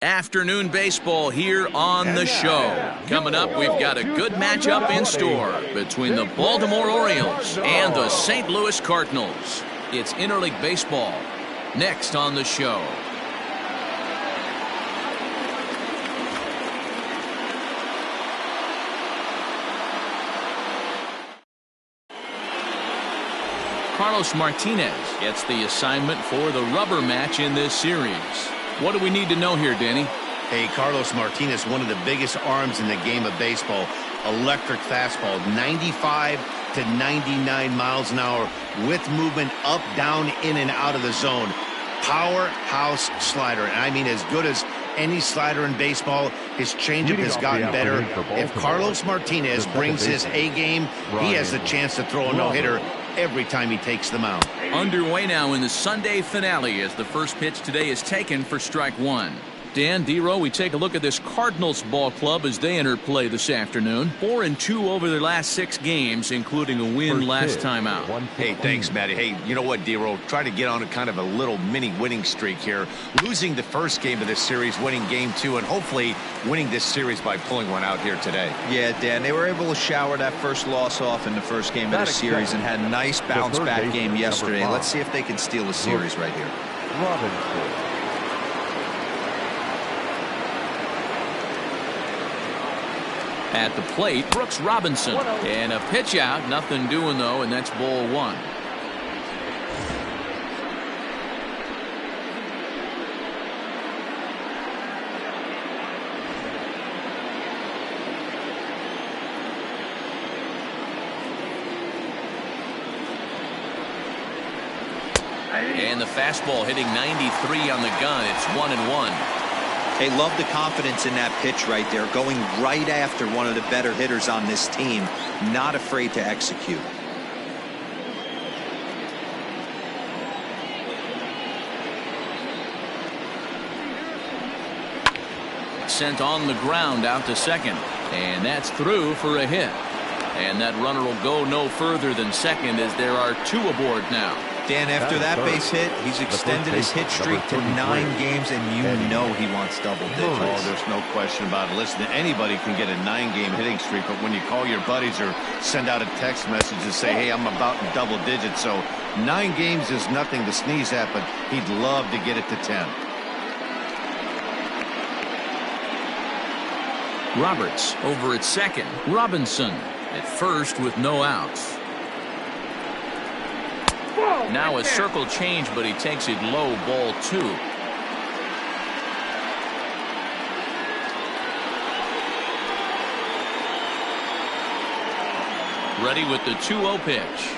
Afternoon baseball here on the show. Coming up, we've got a good matchup in store between the Baltimore Orioles and the St. Louis Cardinals. It's interleague baseball next on the show. Carlos Martinez gets the assignment for the rubber match in this series. What do we need to know here, Danny? Hey, Carlos Martinez, one of the biggest arms in the game of baseball. Electric fastball, 95 to 99 miles an hour with movement up, down, in, and out of the zone. Powerhouse slider. And I mean, as good as any slider in baseball. His changeup has gotten better. If Carlos Martinez brings his A game, he has the chance to throw a no-hitter every time he takes the mound. Underway now in the Sunday finale as the first pitch today is taken for strike one. Dan, D-Row, we take a look at this Cardinals ball club as they enter play this afternoon. 4-2 over their last 6 games, including a win last time out. Hey, thanks, Matty. Hey, you know what, D-Row? Try to get on a kind of a little mini winning streak here. Losing the first game of this series, winning game 2, and hopefully winning this series by pulling one out here today. Yeah, Dan, they were able to shower that first loss off in the first game of the series and had a nice bounce-back game yesterday. Let's see if they can steal the series right here. At the plate, Brooks Robinson. And a pitch out. Nothing doing, though, and that's ball 1. And the fastball hitting 93 on the gun. It's 1-1. They love the confidence in that pitch right there, going right after one of the better hitters on this team, not afraid to execute. Sent on the ground out to second, and that's through for a hit. And that runner will go no further than second as there are 2 aboard now. Dan, after that base hit, he's extended his hit streak to 9 games, and you know he wants double digits. Oh, there's no question about it. Listen, anybody can get a 9-game hitting streak, but when you call your buddies or send out a text message and say, hey, I'm about in double digits, so 9 games is nothing to sneeze at, but he'd love to get it to 10. Roberts over at second. Robinson at first with no outs. Now a circle change, but he takes it low, ball 2. Ready with the 2-0 pitch.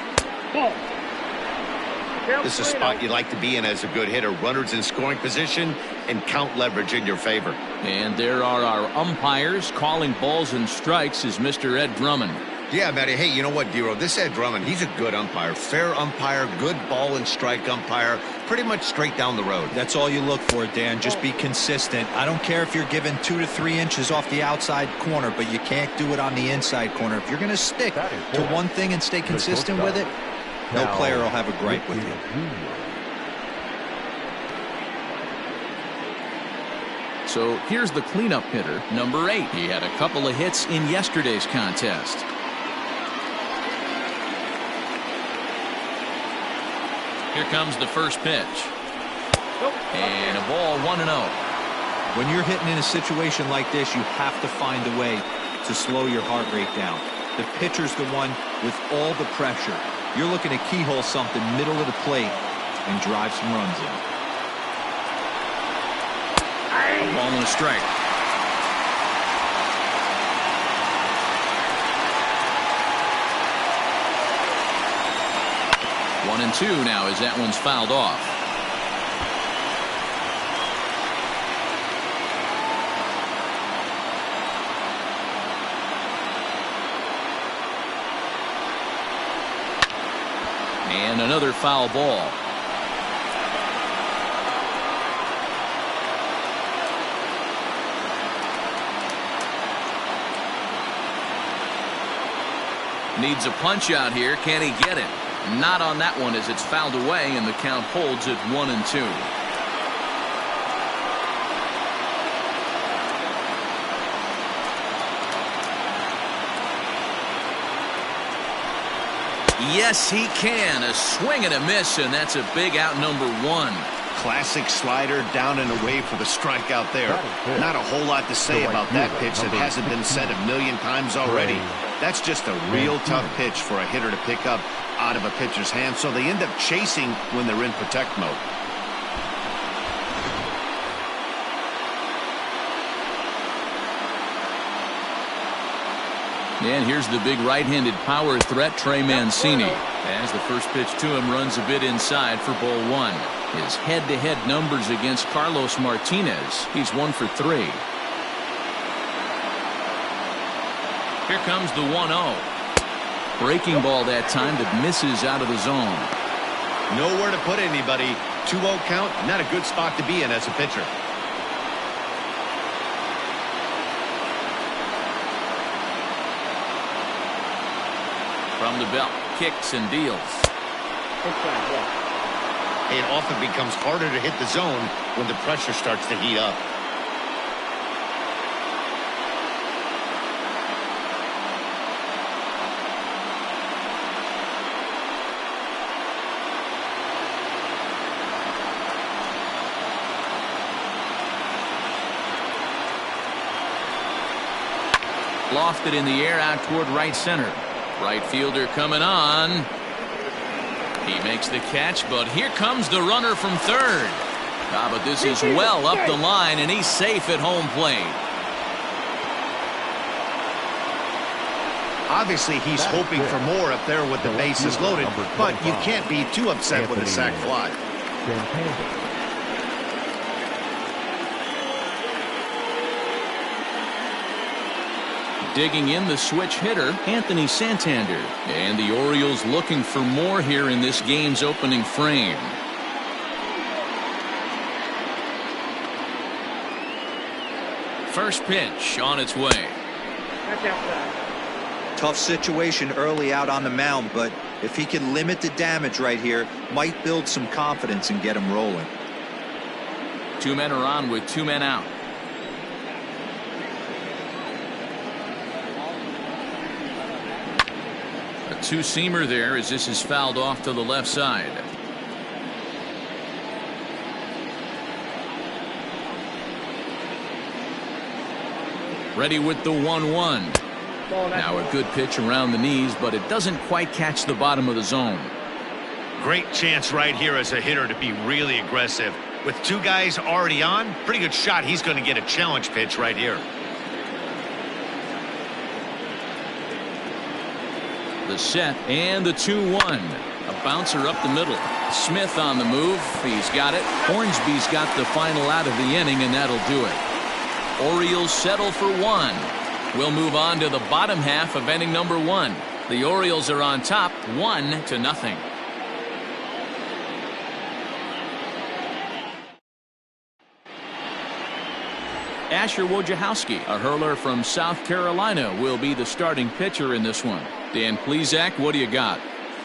This is a spot you'd like to be in as a good hitter. Runners in scoring position and count leverage in your favor. And there are our umpires calling balls and strikes is Mr. Ed Drummond. Yeah, Matty. Hey, you know what, D-Row? This Ed Drummond, he's a good umpire. Fair umpire, good ball and strike umpire. Pretty much straight down the road. That's all you look for, Dan. Just be consistent. I don't care if you're given 2 to 3 inches off the outside corner, but you can't do it on the inside corner. If you're going to stick to one thing and stay consistent with it, no player will have a gripe with you. So here's the cleanup hitter, number 8. He had a couple of hits in yesterday's contest. Here comes the first pitch. And a ball 1-0. When you're hitting in a situation like this, you have to find a way to slow your heart rate down. The pitcher's the one with all the pressure. You're looking to keyhole something middle of the plate and drive some runs in. A ball and a strike. One and 2 now as that one's fouled off. And another foul ball. Needs a punch out here. Can he get it? Not on that one as it's fouled away and the count holds at 1-2. Yes, he can. A swing and a miss, and that's a big out, number 1. Classic slider down and away for the strikeout there. Not a whole lot to say about that pitch that hasn't been said a million times already. That's just a real tough pitch for a hitter to pick up out of a pitcher's hand, so they end up chasing when they're in protect mode. And here's the big right-handed power threat, Trey Mancini. As the first pitch to him runs a bit inside for ball 1. His head-to-head numbers against Carlos Martinez. He's 1 for 3. Here comes the 1-0. Breaking ball that time that misses out of the zone. Nowhere to put anybody. 2-0 count, not a good spot to be in as a pitcher. From the belt, kicks and deals. It often becomes harder to hit the zone when the pressure starts to heat up. Lofted in the air out toward right center. Right fielder coming on. He makes the catch, but here comes the runner from third. But this is well up the line, and he's safe at home plate. Obviously, he's hoping for more up there with the bases loaded, but you can't be too upset with a sac fly. Digging in the switch hitter, Anthony Santander. And the Orioles looking for more here in this game's opening frame. First pitch on its way. Tough situation early out on the mound, but if he can limit the damage right here, might build some confidence and get him rolling. 2 men are on with 2 men out. A 2-seamer there as this is fouled off to the left side. Ready with the 1-1. Now a good pitch around the knees, but it doesn't quite catch the bottom of the zone. Great chance right here as a hitter to be really aggressive. With 2 guys already on, pretty good shot. He's going to get a challenge pitch right here. The set and the 2-1. A bouncer up the middle. Smith on the move. He's got it. Hornsby's got the final out of the inning, and that'll do it. Orioles settle for 1. We'll move on to the bottom half of inning number 1. The Orioles are on top 1-0. Asher Wojciechowski, a hurler from South Carolina, will be the starting pitcher in this one. Dan Plesac, what do you got?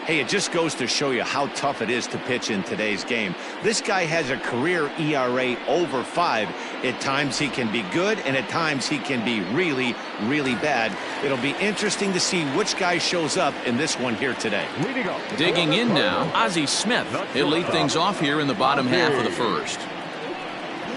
Hey, it just goes to show you how tough it is to pitch in today's game. This guy has a career ERA over 5. At times he can be good, and at times he can be really, really bad. It'll be interesting to see which guy shows up in this one here today. Digging in now, Ozzie Smith. He'll lead things off here in the bottom half of the first.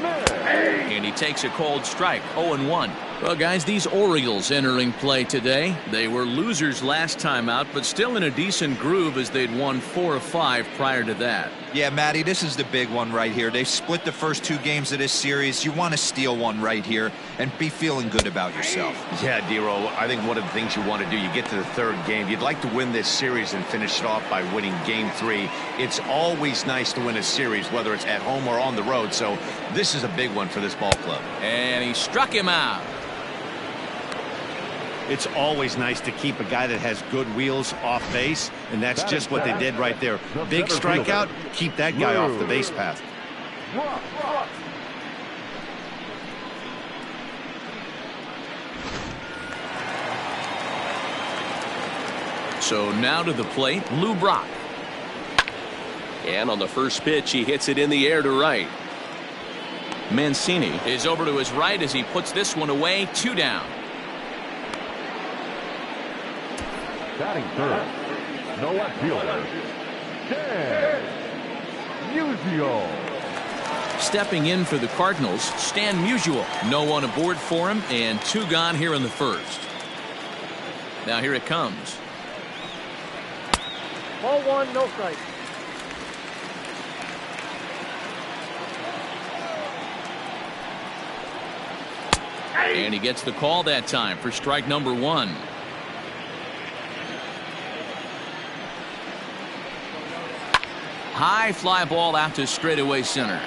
And he takes a cold strike, 0-1. Well, guys, these Orioles entering play today. They were losers last time out, but still in a decent groove as they'd won 4 of 5 prior to that. Yeah, Matty, this is the big one right here. They've split the first 2 games of this series. You want to steal one right here and be feeling good about yourself. Yeah, Dero, I think one of the things you want to do, you get to the 3rd game, you'd like to win this series and finish it off by winning game 3. It's always nice to win a series, whether it's at home or on the road, so this is a big one for this ball club. And he struck him out. It's always nice to keep a guy that has good wheels off base, and that's just what they did right there. Big strikeout, keep that guy off the base path. So now to the plate, Lou Brock. And on the first pitch, he hits it in the air to right. Mancini is over to his right as he puts this one away, 2 down. Batting third, The left fielder, Dan Musial. Stepping in for the Cardinals, Stan Musial. No one aboard for him, and 2 gone here in the first. Now here it comes. Ball 1, no strike. And he gets the call that time for strike number 1. High fly ball out to straightaway center.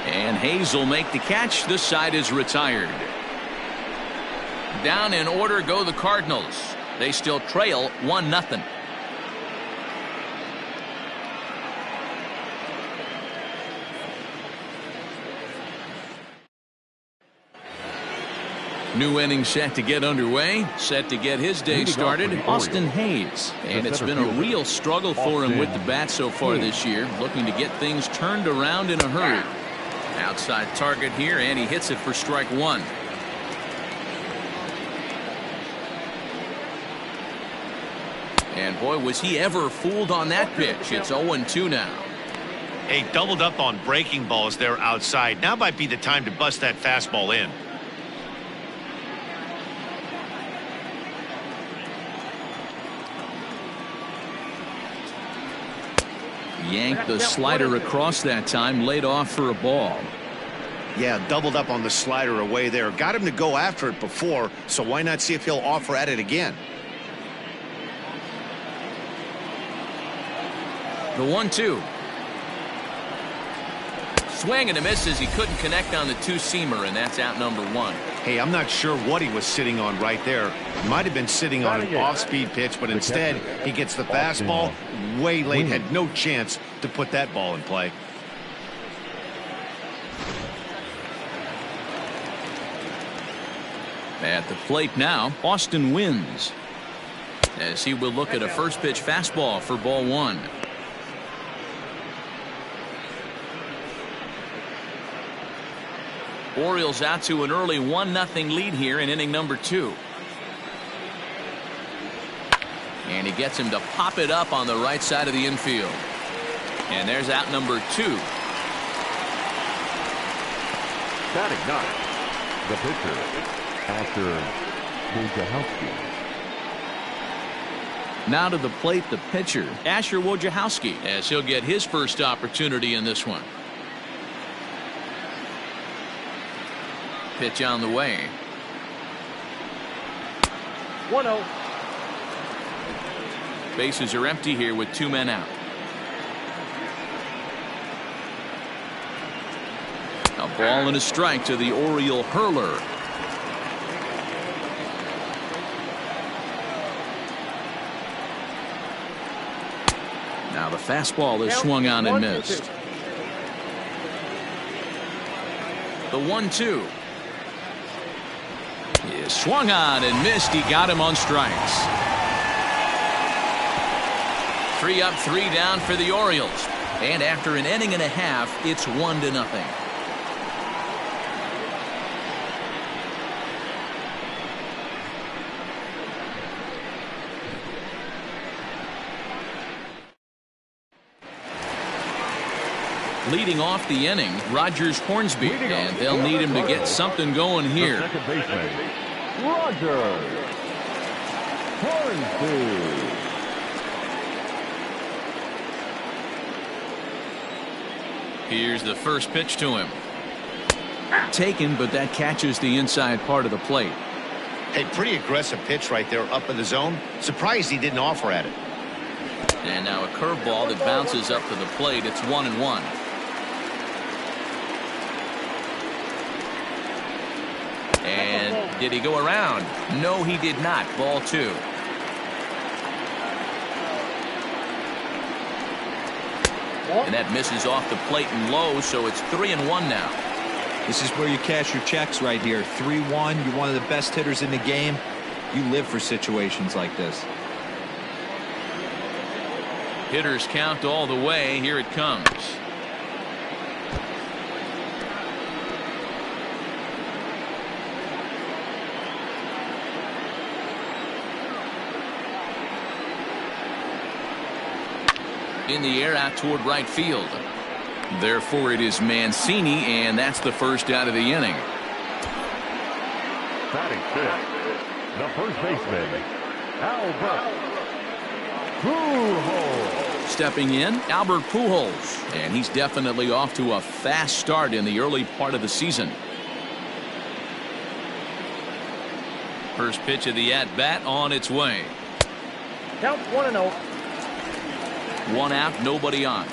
And Hayes will make the catch. This side is retired. Down in order go the Cardinals. They still trail 1-0. New inning set to get underway. Set to get his day started, Austin Hayes. And it's been a real struggle for him with the bat so far this year. Looking to get things turned around in a hurry. Outside target here, and he hits it for strike 1. And boy, was he ever fooled on that pitch. It's 0-2 now. Hey, doubled up on breaking balls there outside. Now might be the time to bust that fastball in. Yanked the slider across that time, laid off for a ball. Yeah, doubled up on the slider away there. Got him to go after it before, so why not see if he'll offer at it again? The 1-2. Swing and a miss as he couldn't connect on the 2-seamer, and that's out number 1. Hey, I'm not sure what he was sitting on right there. Might have been sitting on an off-speed pitch, but instead he gets the fastball way late. Had no chance to put that ball in play. At the plate now, Austin Wynns, as he will look at a first pitch fastball for ball 1. Orioles out to an early 1-0 lead here in inning number 2. And he gets him to pop it up on the right side of the infield. And there's out number 2. Batting 9, the pitcher, Asher Wojciechowski. Now to the plate, the pitcher, Asher Wojciechowski, as he'll get his first opportunity in this one. Pitch on the way. 1-0. Bases are empty here with 2 men out. A ball and a strike to the Oriole hurler. Now the fastball is swung on and missed. The 1-2 is swung on and missed. He got him on strikes. 3 up, 3 down for the Orioles. And after an inning and a half, it's 1-0. Leading off the inning, Rogers Hornsby, and they'll need him to get something going here. The second baseman, Rogers Hornsby. Here's the first pitch to him. Taken, but that catches the inside part of the plate. Hey, pretty aggressive pitch right there up in the zone. Surprised he didn't offer at it. And now a curveball that bounces up to the plate. It's 1-1. And did he go around? No, he did not. Ball 2. And that misses off the plate and low, so it's 3-1 now. This is where you cash your checks right here. 3-1. You're one of the best hitters in the game. You live for situations like this. Hitters count all the way. Here it comes. In the air out toward right field. Therefore, it is Mancini, and that's the first out of the inning. Batting fifth, the first baseman, Albert Pujols. Stepping in, Albert Pujols, and he's definitely off to a fast start in the early part of the season. First pitch of the at-bat on its way. Count 1-0. 1 out, nobody on.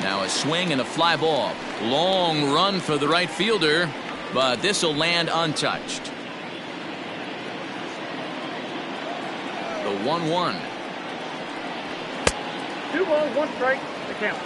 Now a swing and a fly ball. Long run for the right fielder, but this will land untouched. The 1-1. 2 balls, 1 strike. The count.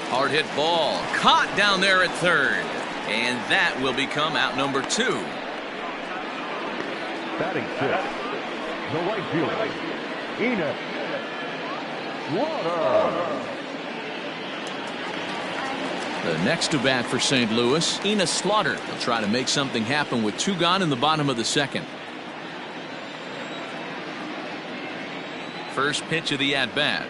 Hard hit ball caught down there at third, and that will become out number 2. Batting fifth, the right fielder, Enos Slaughter. The next to bat for St. Louis, Enos Slaughter. Will try to make something happen with 2 gone in the bottom of the second. First pitch of the at-bat.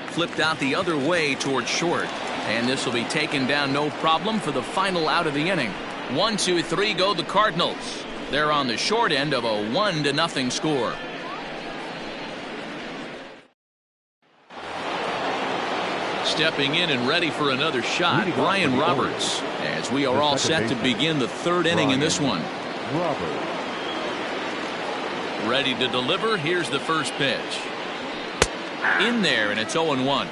Flipped out the other way toward short, and this will be taken down no problem for the final out of the inning. 1, 2, 3 go the Cardinals. They're on the short end of a 1-0 score. Stepping in and ready for another shot, Brian Roberts, as we are all set to begin the 3rd inning in this one. Ready to deliver. Here's the first pitch. In there, and it's 0-1.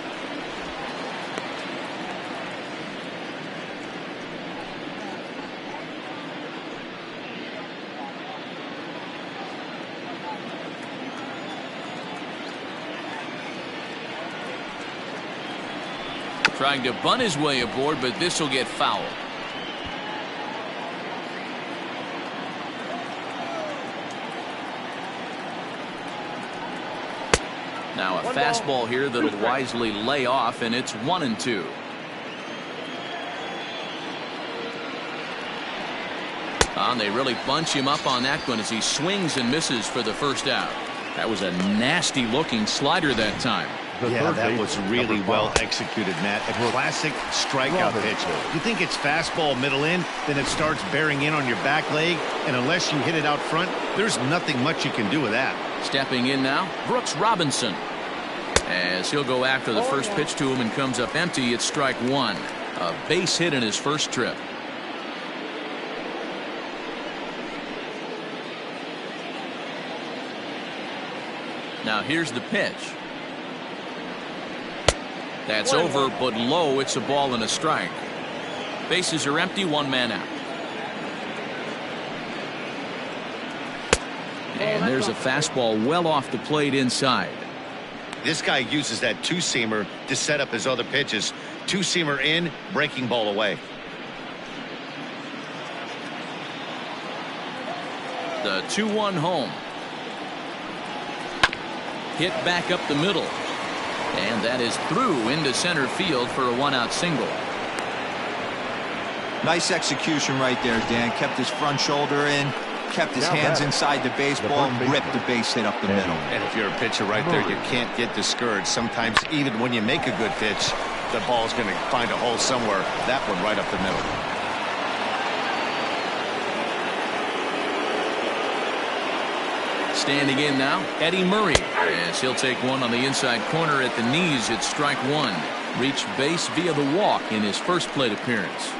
Trying to bunt his way aboard, but this will get foul. Now a fastball here that'll wisely lay off, and it's 1-2. And they really bunch him up on that one as he swings and misses for the first out. That was a nasty looking slider that time. Yeah, that was really well executed, Matt. A classic strikeout pitch. You think it's fastball middle in, then it starts bearing in on your back leg, and unless you hit it out front, there's nothing much you can do with that. Stepping in now, Brooks Robinson. As he'll go after the first pitch to him and comes up empty, it's strike 1. A base hit in his first trip. Now here's the pitch. That's over, but low. It's a ball and a strike. Bases are empty, 1 man out. And there's a fastball well off the plate inside. This guy uses that 2-seamer to set up his other pitches. 2-seamer in, breaking ball away. The 2-1 home. Hit back up the middle. And that is through into center field for a 1-out single. Nice execution right there, Dan. Kept his front shoulder in, kept his hands inside the baseball, and ripped the base hit up the middle. And if you're a pitcher right there, you can't get discouraged. Sometimes even when you make a good pitch, the ball's going to find a hole somewhere. That one right up the middle. Standing in now, Eddie Murray, as he'll take one on the inside corner at the knees. It's strike 1. Reached base via the walk in his first plate appearance.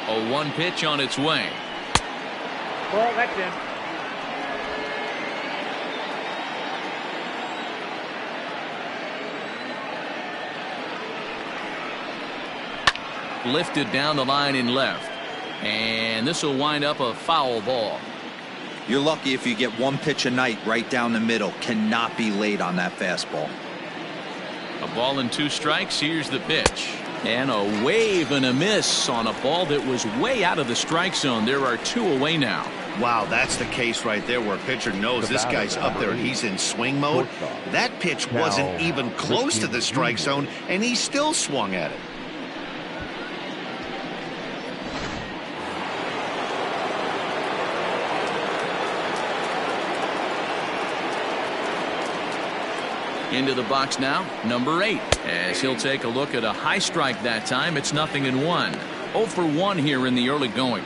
A 1 pitch on its way. Ball, that's in. Lifted down the line in left, and this will wind up a foul ball. You're lucky if you get 1 pitch a night right down the middle. Cannot be late on that fastball. A ball and 2 strikes. Here's the pitch. And a wave and a miss on a ball that was way out of the strike zone. There are 2 away now. Wow, that's the case right there where a pitcher knows this guy's up there and he's in swing mode. That pitch wasn't even close to the strike zone, and he still swung at it. Into the box now, number 8, as he'll take a look at a high strike that time. It's 0-1. 0 for 1 here in the early going.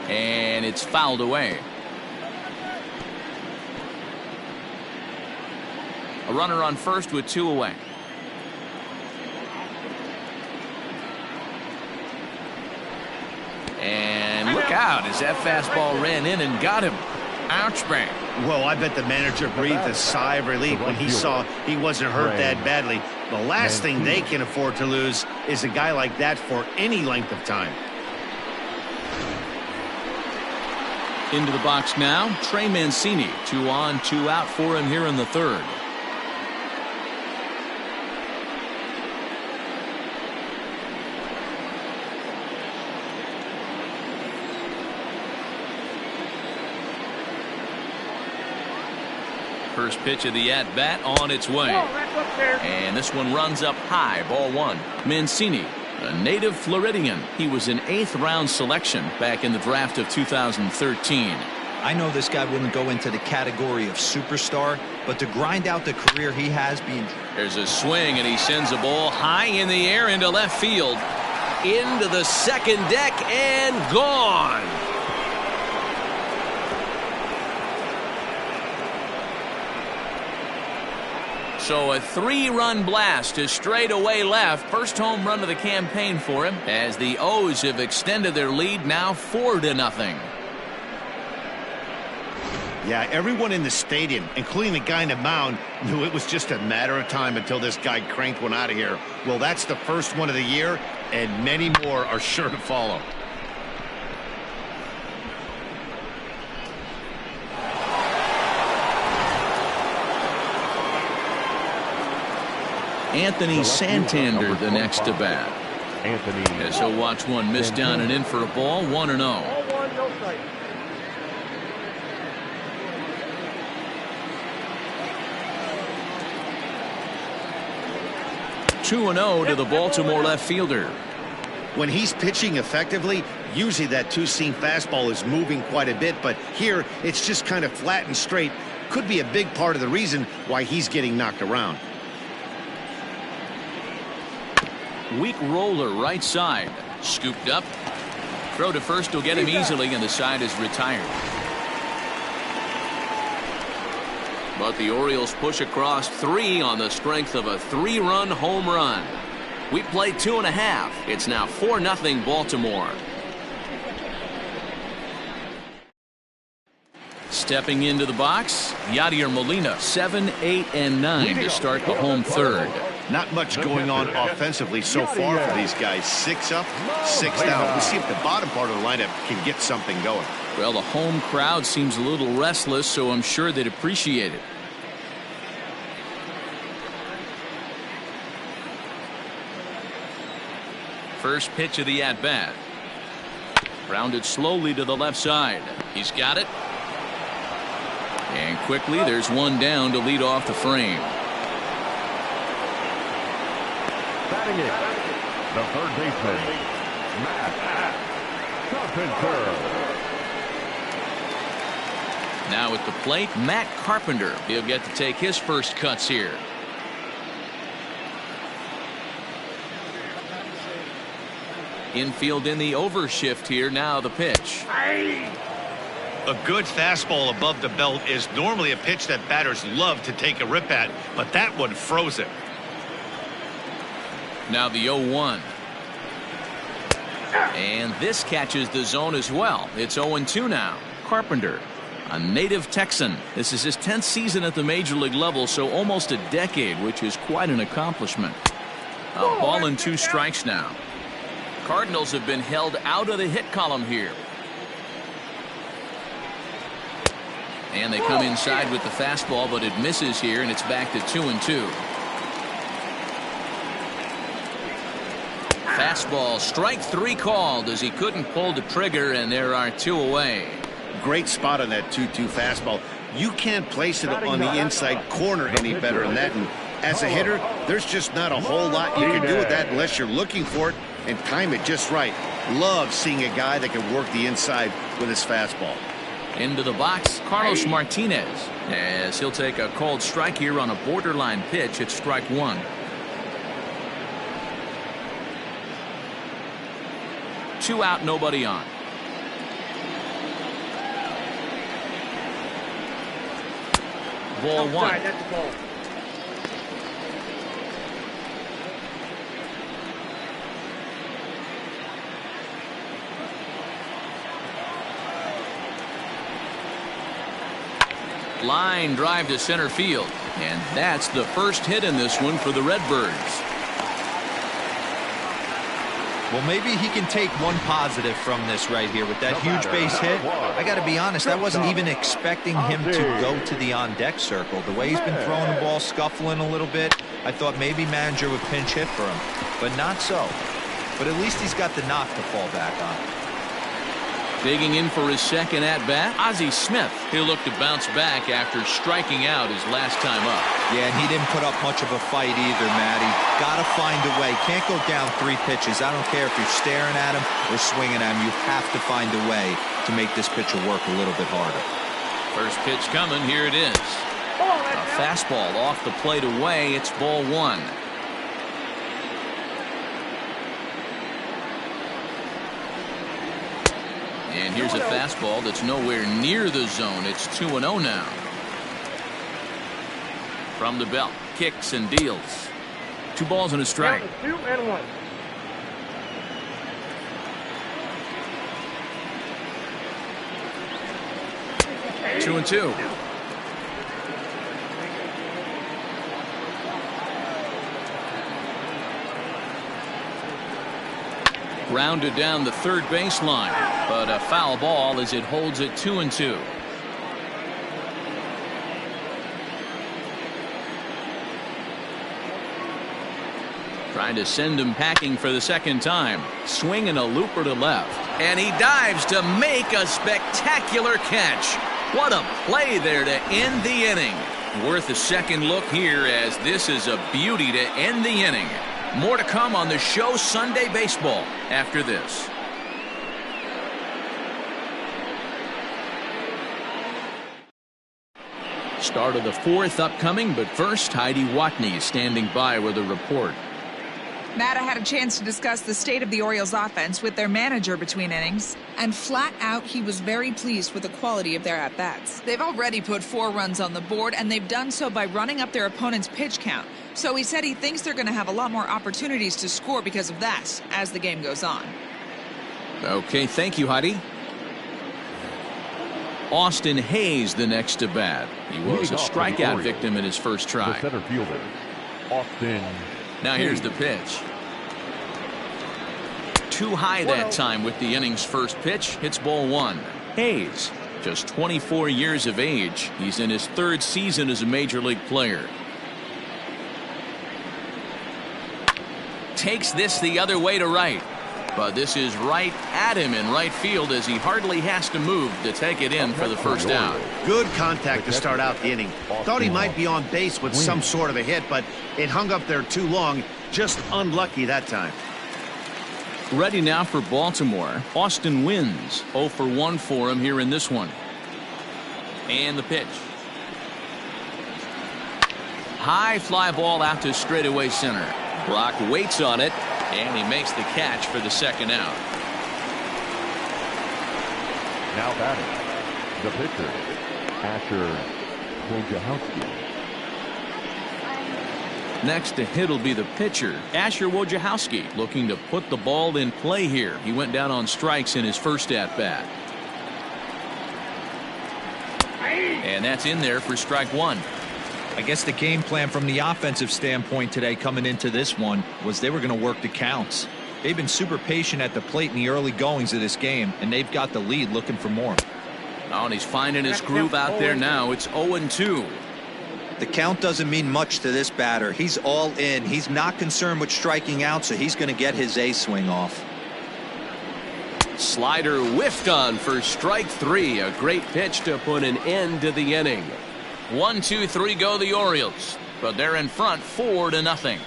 And it's fouled away. A runner on first with 2 away. And look out as that fastball ran in and got him. Ouch, bang. Well, I bet the manager breathed a sigh of relief when he saw he wasn't hurt that badly. The last thing they can afford to lose is a guy like that for any length of time. Into the box now, Trey Mancini. 2 on, 2 out for him here in the 3rd. First pitch of the at-bat on its way. And this one runs up high, ball 1. Mancini, a native Floridian. He was an 8th round selection back in the draft of 2013. I know this guy wouldn't go into the category of superstar, but to grind out the career he has being... There's a swing, and he sends a ball high in the air into left field. Into the second deck and gone. So a 3-run blast to straightaway left. First home run of the campaign for him as the O's have extended their lead now 4-0. Yeah, everyone in the stadium, including the guy in the mound, knew it was just a matter of time until this guy cranked one out of here. Well, that's the first one of the year, and many more are sure to follow. Anthony Santander the next to bat. Anthony. As he'll watch one miss down and in for a ball. 1-0. Ball 1, no strike. Two and 0 to the Baltimore left fielder. When he's pitching effectively, usually that 2-seam fastball is moving quite a bit, but here it's just kind of flat and straight. Could be a big part of the reason why he's getting knocked around. Weak roller right side. Scooped up. Throw to first will get him easily, and the side is retired. But the Orioles push across 3 on the strength of a 3-run home run. We play 2.5. It's now 4-0 Baltimore. Stepping into the box, Yadier Molina. 7, 8, and 9 to start the home 3rd. Not much going on offensively so far for these guys. 6 up, 6 down. We'll see if the bottom part of the lineup can get something going. Well, the home crowd seems a little restless, so I'm sure they'd appreciate it. First pitch of the at-bat. Grounded slowly to the left side. He's got it. And quickly, there's one down to lead off the frame. Batting it, the third baseman, Matt Carpenter. Now at the plate, Matt Carpenter. He'll get to take his first cuts here. Infield in the overshift here. Now the pitch. A good fastball above the belt is normally a pitch that batters love to take a rip at, but that one froze it. Now the 0-1. And this catches the zone as well. It's 0-2 now. Carpenter, a native Texan. This is his 10th season at the major league level, so almost a decade, which is quite an accomplishment. A ball and 2 strikes now. Cardinals have been held out of the hit column here. And they come inside with the fastball, but it misses here, and it's back to 2-2. Fastball, strike 3 called as he couldn't pull the trigger, and there are 2 away. Great spot on that 2-2 fastball. You can't place it on the inside corner any better than that. And as a hitter, there's just not a whole lot you can do with that unless you're looking for it and time it just right. Love seeing a guy that can work the inside with his fastball. Into the box, Carlos Martinez, as he'll take a called strike here on a borderline pitch. It's strike 1. 2 out, nobody on. Ball 1. That's the ball. Line drive to center field, and that's the first hit in this one for the Redbirds. Well, maybe he can take one positive from this right here with that huge base hit. I got to be honest, I wasn't even expecting him to go to the on-deck circle. The way he's been throwing the ball, scuffling a little bit, I thought maybe manager would pinch hit for him, but not so. But at least he's got the knock to fall back on. Digging in for his second at-bat, Ozzie Smith. He'll look to bounce back after striking out his last time up. Yeah, and he didn't put up much of a fight either, Matty. Got to find a way. Can't go down 3 pitches. I don't care if you're staring at him or swinging at him. You have to find a way to make this pitcher work a little bit harder. First pitch coming. Here it is. A fastball off the plate away. It's ball 1. And here's a fastball that's nowhere near the zone. It's 2-0 now. From the belt, kicks and deals. 2 balls and a strike. 2-1. 2-2. Grounded down the third baseline, but a foul ball as it holds it 2-2. Trying to send him packing for the second time. Swinging a looper to left, and he dives to make a spectacular catch. What a play there to end the inning. Worth a second look here, as this is a beauty to end the inning. More to come on the show Sunday Baseball after this. Start of the 4th upcoming, but first Heidi Watney is standing by with a report. Matt, I had a chance to discuss the state of the Orioles offense with their manager between innings, and flat out he was very pleased with the quality of their at-bats. They've already put 4 runs on the board, and they've done so by running up their opponent's pitch count. So he said he thinks they're going to have a lot more opportunities to score because of that as the game goes on. Okay, thank you, Heidi. Austin Hayes the next to bat. He was a strikeout victim in his first try. The center fielder, Austin. Now here's the pitch. Too high that time with the inning's first pitch. Hits ball 1. Hayes, just 24 years of age. He's in his 3rd season as a major league player. Takes this the other way to right. But this is right at him in right field as he hardly has to move to take it in for the first out. Good contact to start out the inning. Thought he might be on base with some sort of a hit, but it hung up there too long. Just unlucky that time. Ready now for Baltimore. Austin wins. 0 for 1 for him here in this one. And the pitch. High fly ball out to straightaway center. Brock waits on it, and he makes the catch for the second out. Now batting, the pitcher, Asher Wojciechowski. Next to hit will be the pitcher, Asher Wojciechowski, looking to put the ball in play here. He went down on strikes in his first at-bat. And that's in there for strike 1. I guess the game plan from the offensive standpoint today coming into this one was they were going to work the counts. They've been super patient at the plate in the early goings of this game, and they've got the lead looking for more. Oh, and he's finding his groove out there now. It's 0-2. The count doesn't mean much to this batter. He's all in. He's not concerned with striking out, so he's going to get his A swing off. Slider whiffed on for strike 3. A great pitch to put an end to the inning. 1-2-3 go the Orioles, but they're in front 4-0.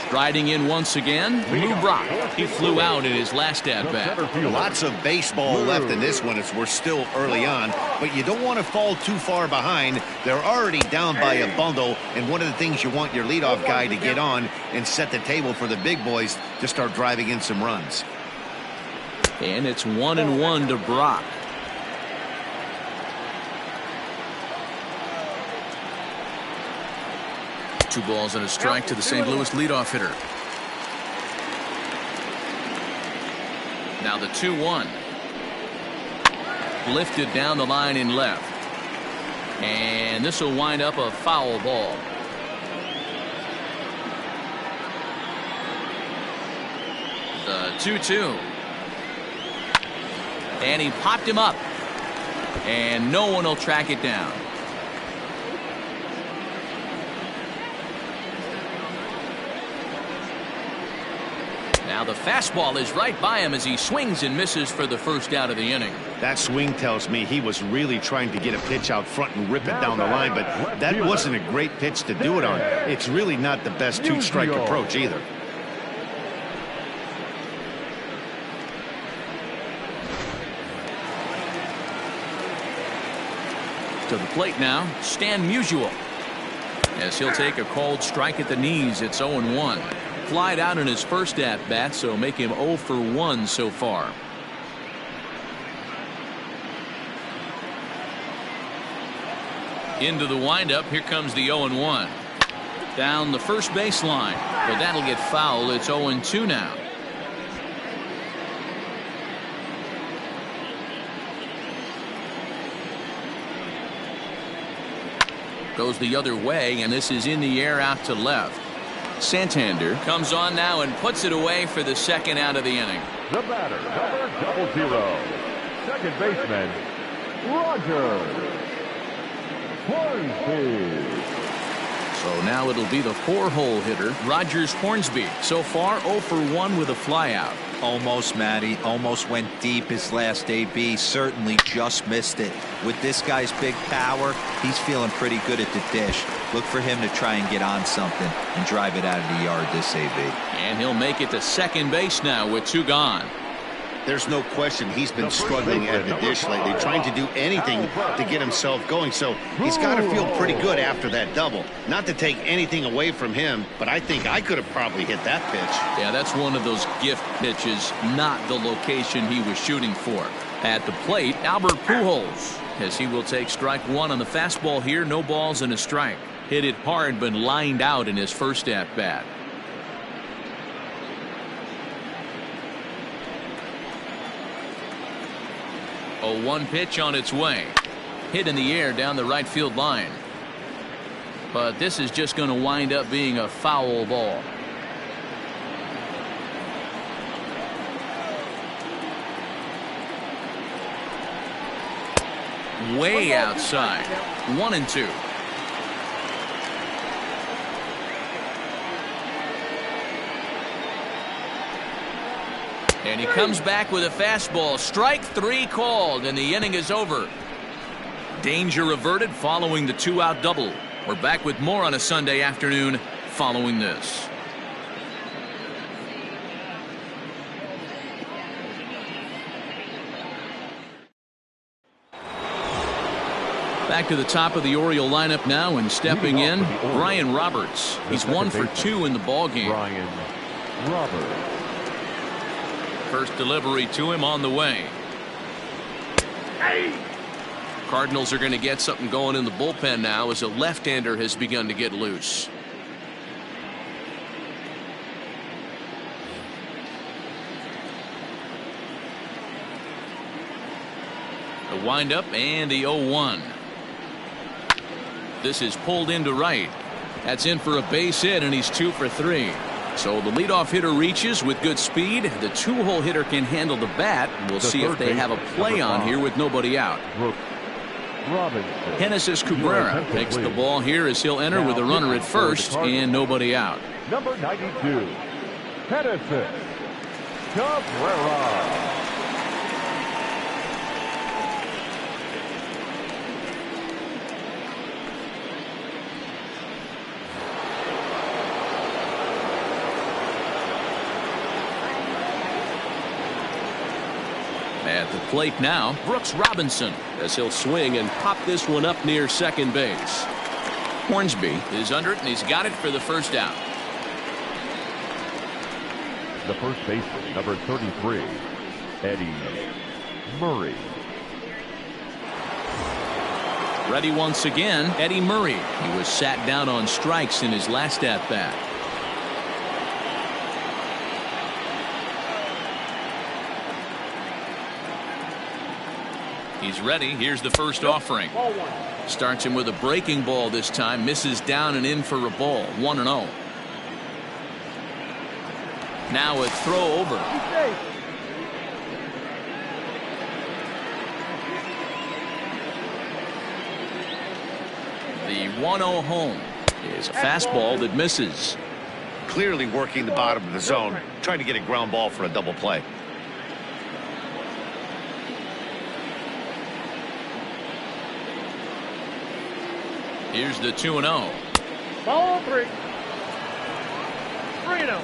Striding in once again, Lou Brock. He flew out in his last at-bat. Lots of baseball left in this one as we're still early on, but you don't want to fall too far behind. They're already down by a bundle, and one of the things you want your leadoff guy to get on and set the table for the big boys to start driving in some runs. And it's 1-1 to Brock. Two balls and a strike to the St. Louis leadoff hitter. Now the 2-1. Lifted down the line in left. And this will wind up a foul ball. The 2-2. And he popped him up. And no one will track it down. Now the fastball is right by him as he swings and misses for the first out of the inning. That swing tells me he was really trying to get a pitch out front and rip it down the line, but that wasn't a great pitch to do it on. It's really not the best two-strike approach either. To the plate now, Stan Musial. As he'll take a called strike at the knees, it's 0-1. Flied out in his first at-bat, so make him 0 for 1 so far. Into the windup, here comes the 0-1. Down the first baseline, but that'll get foul. It's 0-2 now. Goes the other way, and this is in the air out to left. Santander comes on now and puts it away for the second out of the inning. The batter, number 00, second baseman, Roger Hornsby. So now it'll be the 4-hole hitter, Rogers Hornsby. So far 0 for 1 with a flyout. Almost, Matty. Almost went deep his last AB. Certainly just missed it. With this guy's big power, he's feeling pretty good at the dish. Look for him to try and get on something and drive it out of the yard this AB. And he'll make it to second base now with 2 gone. There's no question he's been struggling at the dish lately, trying to do anything to get himself going. So he's got to feel pretty good after that double. Not to take anything away from him, but I think I could have probably hit that pitch. Yeah, that's one of those gift pitches, not the location he was shooting for. At the plate, Albert Pujols, as he will take strike 1 on the fastball here. No balls and a strike. Hit it hard, but lined out in his first at-bat. A 1 pitch on its way. Hit in the air down the right field line. But this is just going to wind up being a foul ball. Way outside. 1-2. And he comes back with a fastball. Strike 3 called, and the inning is over. Danger averted following the 2-out double. We're back with more on a Sunday afternoon following this. Back to the top of the Oriole lineup now, and stepping in, Brian Roberts. He's 1 for 2 in the ballgame. Brian Roberts. First delivery to him on the way. Cardinals are going to get something going in the bullpen now as a left-hander has begun to get loose. The windup and the 0-1. This is pulled into right. That's in for a base hit, and he's 2 for 3. So the leadoff hitter reaches with good speed. The 2-hole hitter can handle the bat. We'll see if they have a play on here with nobody out. Genesis Cabrera takes the ball here as he'll enter with a runner at first and nobody out. Number 92, Genesis Cabrera. At the plate now, Brooks Robinson, as he'll swing and pop this one up near second base. Hornsby is under it, and he's got it for the first out. The first baseman, number 33, Eddie Murray. Ready once again, Eddie Murray. He was sat down on strikes in his last at-bat. He's ready. Here's the first offering. Starts him with a breaking ball this time. Misses down and in for a ball. 1-0. Now a throw over. The 1-0 home is a fastball that misses. Clearly working the bottom of the zone, trying to get a ground ball for a double play. Here's the 2-0. Ball 3. 3-0.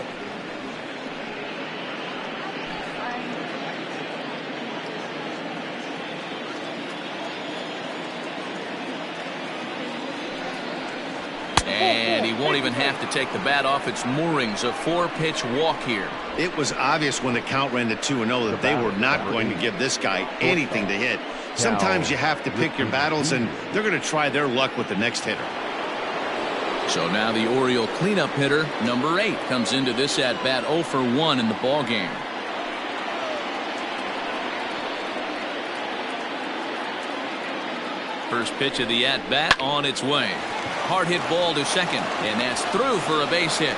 And he won't even have to take the bat off its moorings. A 4-pitch walk here. It was obvious when the count ran to 2-0 that they were not going to give this guy anything to hit. Sometimes you have to pick your battles, and they're going to try their luck with the next hitter. So now the Oriole cleanup hitter, number 8, comes into this at-bat 0 for 1 in the ballgame. First pitch of the at-bat on its way. Hard hit ball to second, and that's through for a base hit.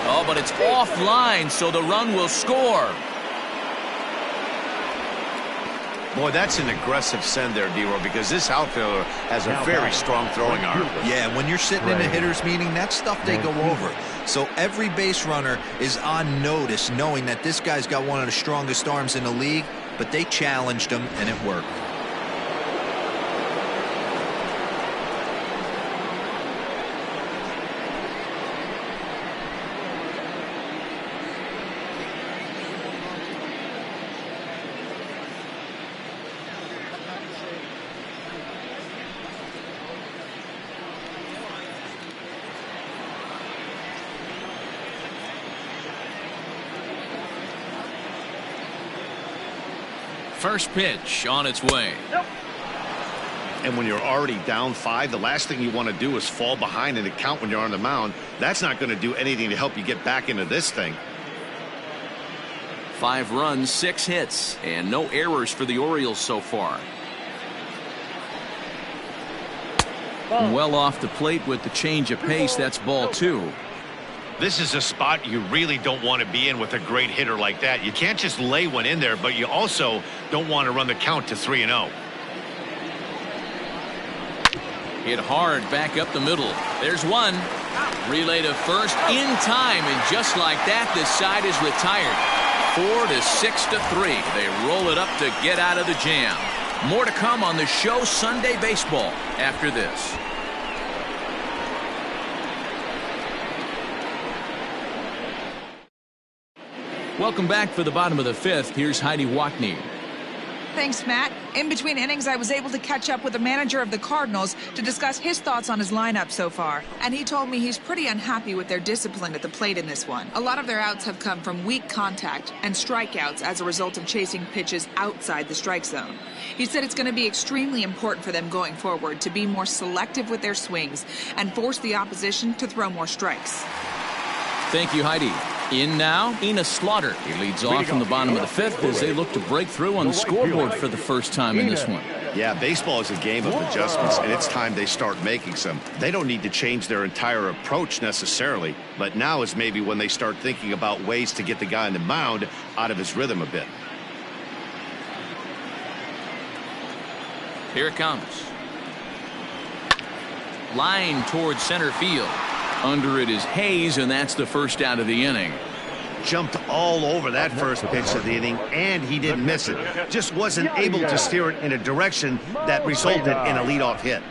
Oh, but it's offline, so the run will score. Boy, that's an aggressive send there, D-Row, because this outfielder has a very strong throwing arm. Yeah, when you're sitting in a hitter's meeting, that's stuff they go over. So every base runner is on notice, knowing that this guy's got one of the strongest arms in the league, but they challenged him, and it worked. First pitch on its way. And when you're already down 5, the last thing you want to do is fall behind in the count when you're on the mound. That's not going to do anything to help you get back into this thing. 5 runs, 6 hits, and no errors for the Orioles so far. Well off the plate with the change of pace. That's ball 2. This is a spot you really don't want to be in with a great hitter like that. You can't just lay one in there, but you also don't want to run the count to 3-0. Hit hard back up the middle. There's one. Relay to first in time, and just like that, this side is retired. 4-6-3. They roll it up to get out of the jam. More to come on the show Sunday Baseball after this. Welcome back for the bottom of the 5th. Here's Heidi Watney. Thanks, Matt. In between innings, I was able to catch up with the manager of the Cardinals to discuss his thoughts on his lineup so far. And he told me he's pretty unhappy with their discipline at the plate in this one. A lot of their outs have come from weak contact and strikeouts as a result of chasing pitches outside the strike zone. He said it's going to be extremely important for them going forward to be more selective with their swings and force the opposition to throw more strikes. Thank you, Heidi. In now, Ina Slaughter. He leads off from the bottom of the fifth as they look to break through on the scoreboard for the first time in this one. Yeah, baseball is a game of adjustments, and it's time they start making some. They don't need to change their entire approach necessarily, but now is maybe when they start thinking about ways to get the guy on the mound out of his rhythm a bit. Here it comes. Line towards center field. Under it is Hayes, and that's the first out of the inning. Jumped all over that first pitch of the inning, and he didn't miss it. Just wasn't able to steer it in a direction that resulted in a leadoff hit.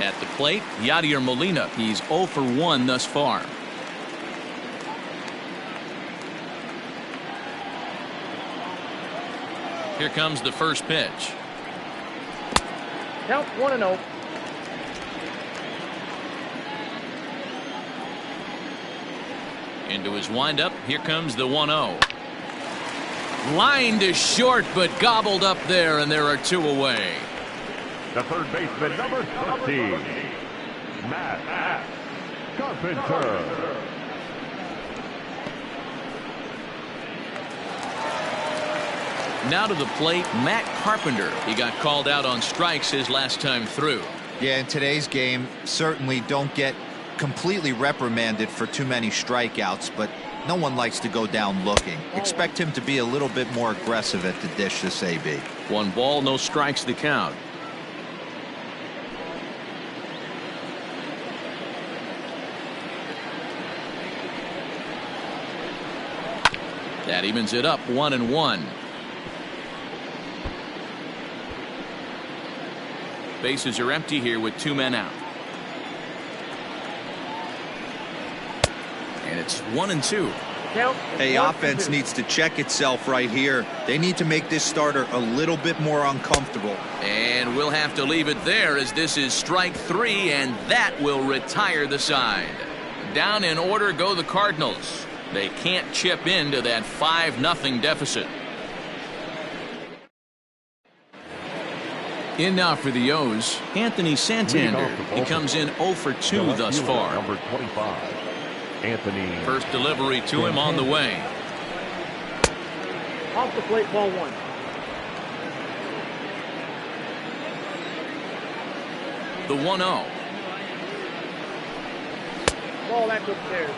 At the plate, Yadier Molina. He's 0 for 1 thus far. Here comes the first pitch. Count 1-0. Into his windup. Here comes the 1-0. Line to short, but gobbled up there, and there are 2 away. The third baseman, number 30, Matt Carpenter. Now to the plate, Matt Carpenter. He got called out on strikes his last time through. Yeah, in today's game, certainly don't get completely reprimanded for too many strikeouts, but no one likes to go down looking. Expect him to be a little bit more aggressive at the dish this AB. 1 ball, no strikes to count. That evens it up, 1-1. Bases are empty here with 2 men out. And it's 1-2. Hey, offense needs to check itself right here. They need to make this starter a little bit more uncomfortable. And we'll have to leave it there as this is strike 3, and that will retire the side. Down in order go the Cardinals. They can't chip into that 5-0 deficit. In now for the O's, Anthony Santander. He comes in 0 for 2 thus far. Number 25, Anthony. First delivery to him on the way. Off the plate, ball 1. The 1-0. Ball that's upstairs.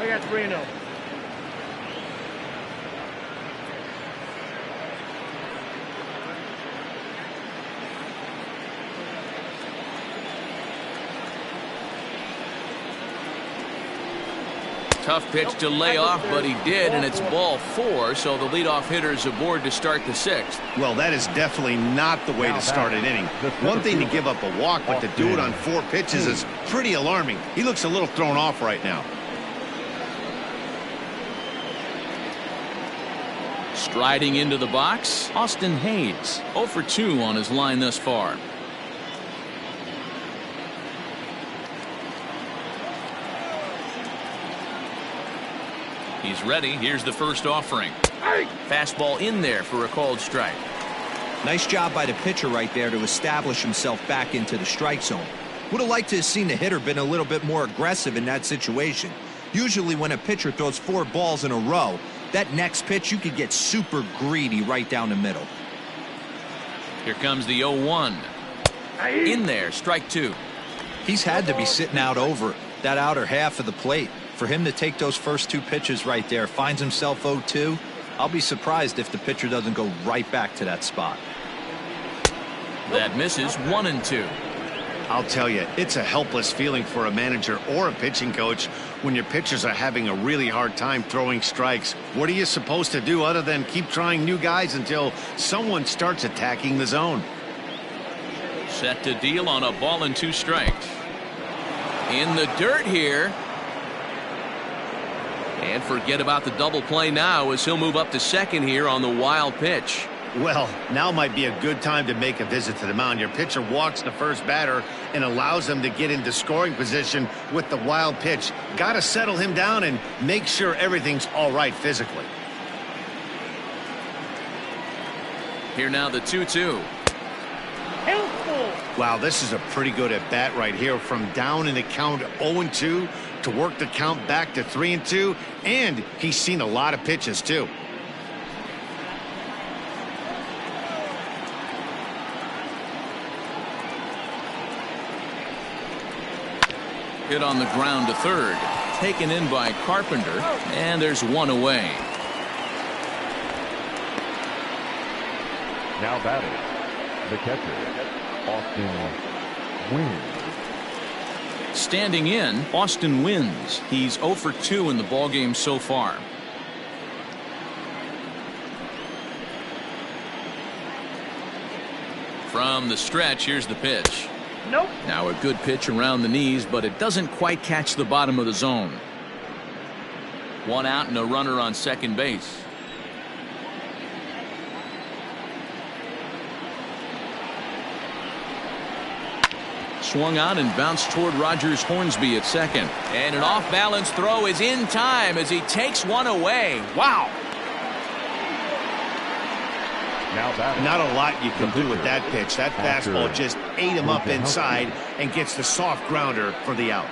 I got 3-0. Tough pitch to lay off, but he did, and it's ball 4, so the leadoff hitter's aboard to start the 6th. Well, that is definitely not the way to start an inning. One thing to give up a walk, but to do it on 4 pitches is pretty alarming. He looks a little thrown off right now. Striding into the box, Austin Hayes. 0 for 2 on his line thus far. He's ready. Here's the first offering. Fastball in there for a called strike. Nice job by the pitcher right there to establish himself back into the strike zone. Would have liked to have seen the hitter been a little bit more aggressive in that situation. Usually when a pitcher throws 4 balls in a row, that next pitch you could get super greedy right down the middle. Here comes the 0-1. In there, strike 2. He's had to be sitting out over that outer half of the plate. For him to take those first 2 pitches right there, finds himself 0-2. I'll be surprised if the pitcher doesn't go right back to that spot. That misses, 1-2. I'll tell you, it's a helpless feeling for a manager or a pitching coach when your pitchers are having a really hard time throwing strikes. What are you supposed to do other than keep trying new guys until someone starts attacking the zone? Set to deal on a ball and 2 strikes. In the dirt here. And forget about the double play now as he'll move up to second here on the wild pitch. Well, now might be a good time to make a visit to the mound. Your pitcher walks the first batter and allows him to get into scoring position with the wild pitch. Got to settle him down and make sure everything's all right physically. Here now the 2-2. Wow, this is a pretty good at bat right here, from down in the count 0-2 to work the count back to 3-2, and he's seen a lot of pitches too. Hit on the ground to third, taken in by Carpenter, and there's one away. Now batting, the catcher, Austin Wynn. Standing in, Austin wins. He's 0 for 2 in the ballgame so far. From the stretch, here's the pitch. Nope. Now a good pitch around the knees, but it doesn't quite catch the bottom of the zone. One out and a runner on second base. Swung on and bounced toward Rogers Hornsby at second. And an off-balance throw is in time as he takes one away. Wow. Not a lot you can do with that pitch. That fastball just ate him up inside and gets the soft grounder for the out.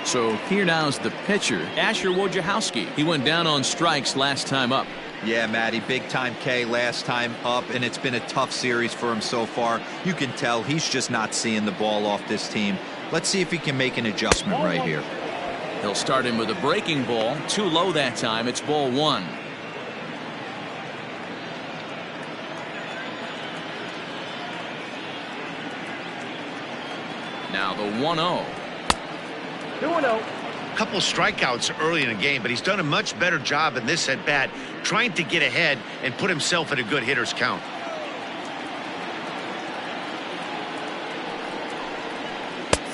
So here now's the pitcher, Asher Wojciechowski. He went down on strikes last time up. Yeah, Matty, big time K last time up, and it's been a tough series for him so far. You can tell he's just not seeing the ball off this team. Let's see if he can make an adjustment right here. He'll start him with a breaking ball. Too low that time. It's ball one. Now the 1-0. 2-0. Couple strikeouts early in the game, but he's done a much better job in this at bat, trying to get ahead and put himself in a good hitter's count.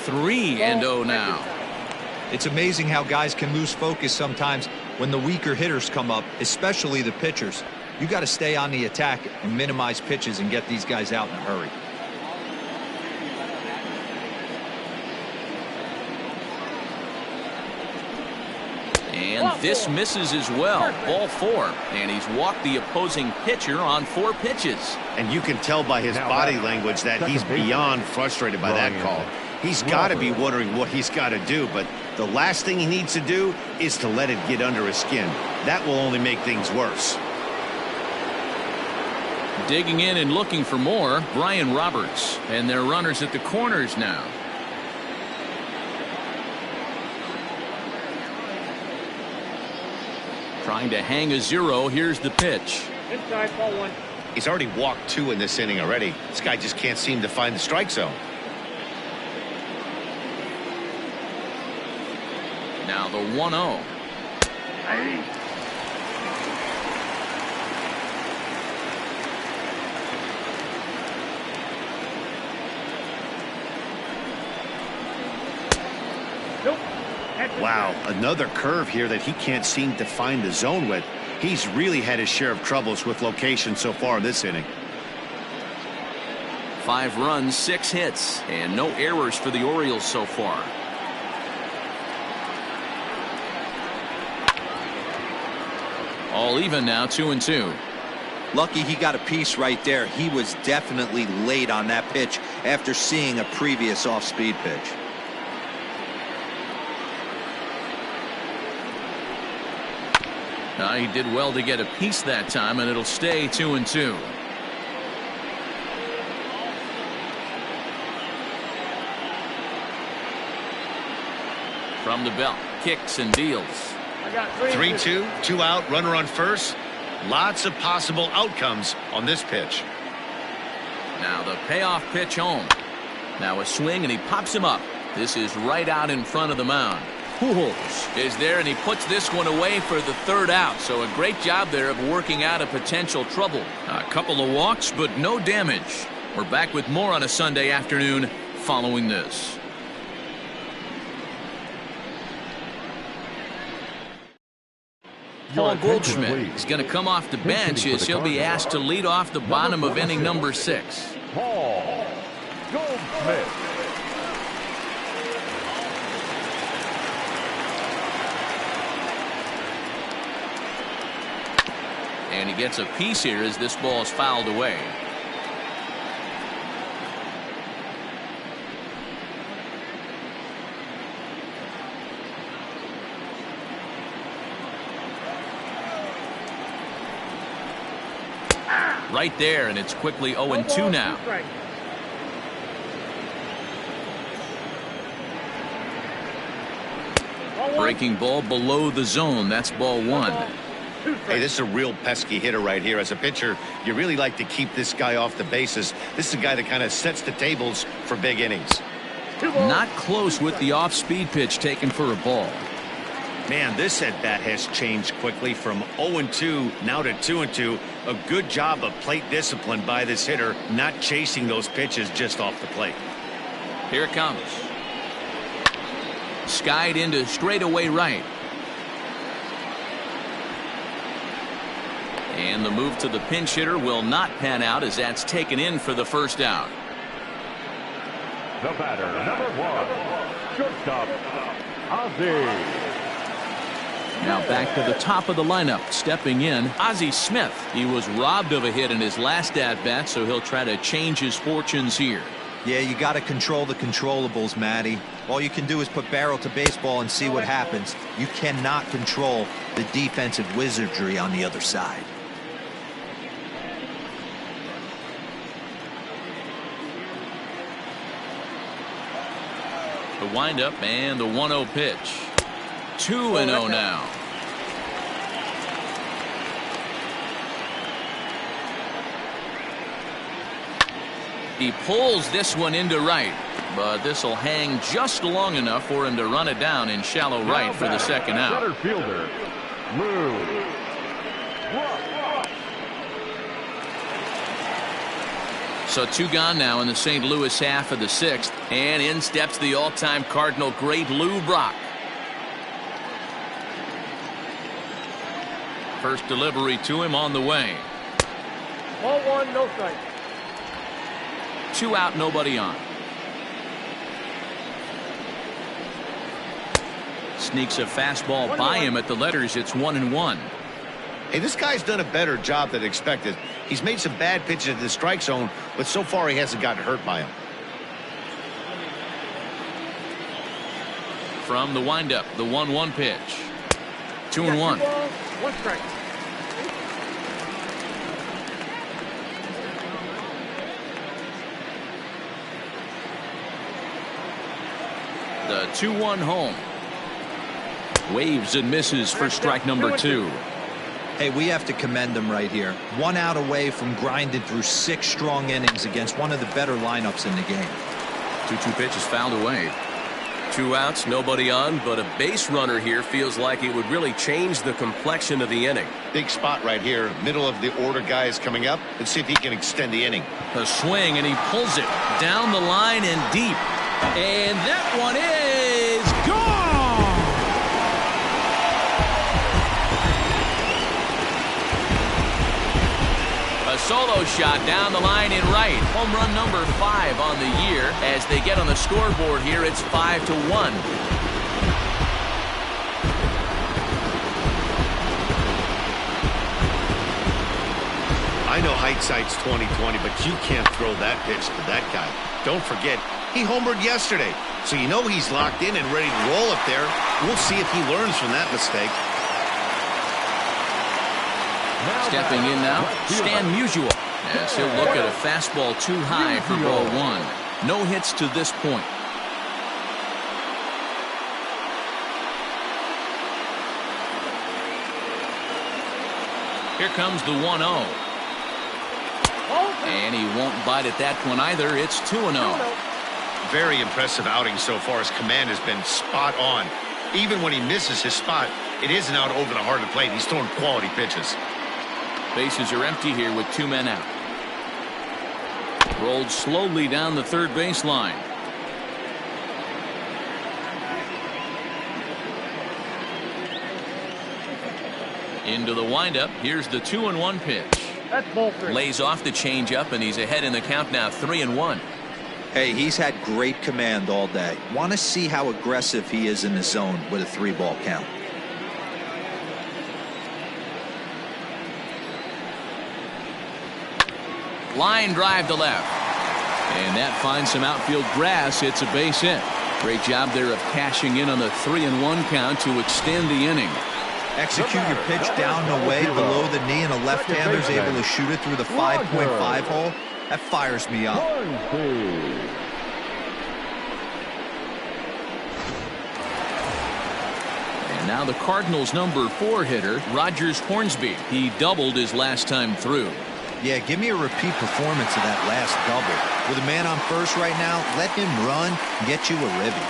Three and 0 now. It's amazing how guys can lose focus sometimes when the weaker hitters come up, especially the pitchers. You got to stay on the attack and minimize pitches and get these guys out in a hurry. And this misses as well. Ball four. And he's walked the opposing pitcher on 4 pitches. And you can tell by his body language that he's beyond frustrated by that call. He's got to be wondering what he's got to do, but the last thing he needs to do is to let it get under his skin. That will only make things worse. Digging in and looking for more, Brian Roberts. And their runners at the corners now. Trying to hang a 0. Here's the pitch. Inside, ball 1. He's already walked 2 in this inning already. This guy just can't seem to find the strike zone. Now the 1-0. Nope. Wow, another curve here that he can't seem to find the zone with. He's really had his share of troubles with location so far in this inning. 5 runs, 6 hits, and no errors for the Orioles so far. All even now, 2-2. Lucky he got a piece right there. He was definitely late on that pitch after seeing a previous off-speed pitch. He did well to get a piece that time, and it'll stay 2-2. From the belt, kicks and deals. I got 3-2. 3-2, 2 out, runner on first. Lots of possible outcomes on this pitch. Now the payoff pitch home. Now a swing, and he pops him up. This is right out in front of the mound. Pujols is there, and he puts this one away for the 3rd out. So a great job there of working out a potential trouble. A couple of walks, but no damage. We're back with more on a Sunday afternoon following this. Paul attention, Goldschmidt please. is going to come off the Pitching bench for the as he'll be Cardinals. asked to lead off the bottom of inning number 6. Paul Goldschmidt. And he gets a piece here as this ball is fouled away. Right there, and it's quickly 0-2 now. Breaking ball below the zone. That's ball 1. Hey, this is a real pesky hitter right here. As a pitcher, you really like to keep this guy off the bases. This is a guy that kind of sets the tables for big innings. Not close with the off-speed pitch taken for a ball. Man, this at-bat has changed quickly from 0-2 now to 2-2. A good job of plate discipline by this hitter, not chasing those pitches just off the plate. Here it comes. Skied into straightaway right. And the move to the pinch hitter will not pan out as that's taken in for the first out. The batter, number 1, shortstop, Ozzie. Now back to the top of the lineup. Stepping in, Ozzie Smith. He was robbed of a hit in his last at-bat, so he'll try to change his fortunes here. Yeah, you got to control the controllables, Matty. All you can do is put barrel to baseball and see what happens. You cannot control the defensive wizardry on the other side. The windup and the 1-0 pitch. 2-0 now. He pulls this one into right, but this will hang just long enough for him to run it down in shallow right for the second out. Center fielder, Lou. So 2 gone now in the St. Louis half of the 6th, and in steps the all-time Cardinal great Lou Brock. First delivery to him on the way. Ball 1, no strike. 2 out, nobody on. Sneaks a fastball by him at the letters. It's 1-1. Hey, this guy's done a better job than expected. He's made some bad pitches at the strike zone, but so far he hasn't gotten hurt by him. From the windup, the 1-1 pitch. 2-1. 1 strike. The 2-1 home. Waves and misses for strike number 2. Hey, we have to commend them right here. 1 out away from grinding through 6 strong innings against one of the better lineups in the game. 2-2 pitch is fouled away. 2 outs, nobody on, but a base runner here feels like it would really change the complexion of the inning. Big spot right here. Middle of the order guy is coming up. Let's see if he can extend the inning. A swing, and he pulls it down the line and deep. And that one is gone! A solo shot down the line in right. Home run number 5 on the year. As they get on the scoreboard here, it's 5-1. I know hindsight's 20/20, but you can't throw that pitch to that guy. Don't forget, he homered yesterday, so you know he's locked in and ready to roll up there. We'll see if he learns from that mistake. Stepping in now, Stan Musial, as he'll look at a fastball too high for ball 1. No hits to this point. Here comes the 1-0. And he won't bite at that one either. It's 2-0. Very impressive outing so far. His command has been spot on. Even when he misses his spot, it isn't out over the heart of the plate. He's throwing quality pitches. Bases are empty here with 2 men out. Rolled slowly down the third baseline. Into the windup. Here's the 2-1 pitch. That's ball three. Lays off the changeup, and he's ahead in the count now, 3-1. Hey, he's had great command all day. Want to see how aggressive he is in the zone with a 3-ball count. Line drive to left. And that finds some outfield grass. It's a base hit. Great job there of cashing in on the 3-1 count to extend the inning. Execute your pitch down and away below the knee, and a left-hander's able to shoot it through the 5.5 hole. That fires me up. And now the Cardinals' number 4 hitter, Rogers Hornsby. He doubled his last time through. Yeah, give me a repeat performance of that last double. With a man on first right now, let him run and get you a ribby.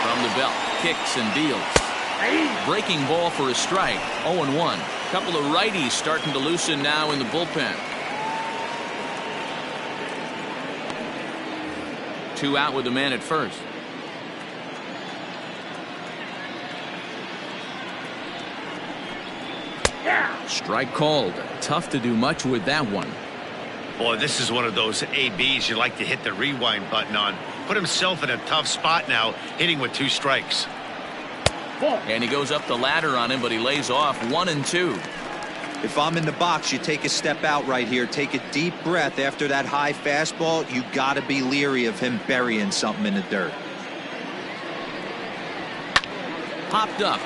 From the belt, kicks and deals. Breaking ball for a strike, 0-1. Couple of righties starting to loosen now in the bullpen. 2 out with the man at first. Strike called. Tough to do much with that one. Boy, this is one of those ABs you like to hit the rewind button on. Put himself in a tough spot now, hitting with 2 strikes. And he goes up the ladder on him, but he lays off 1-2. If I'm in the box, you take a step out right here. Take a deep breath after that high fastball. You got to be leery of him burying something in the dirt. Popped up.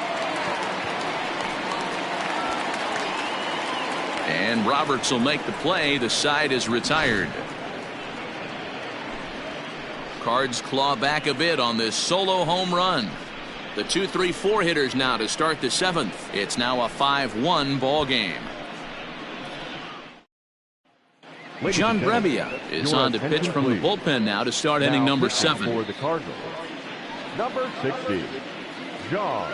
And Roberts will make the play. The side is retired. Cards claw back a bit on this solo home run. The 2-3-4 hitters now to start the 7th. It's now a 5-1 ball game. John Brebbia is on to pitch from the bullpen now to start inning number 7. For the Cardinals, number 60, John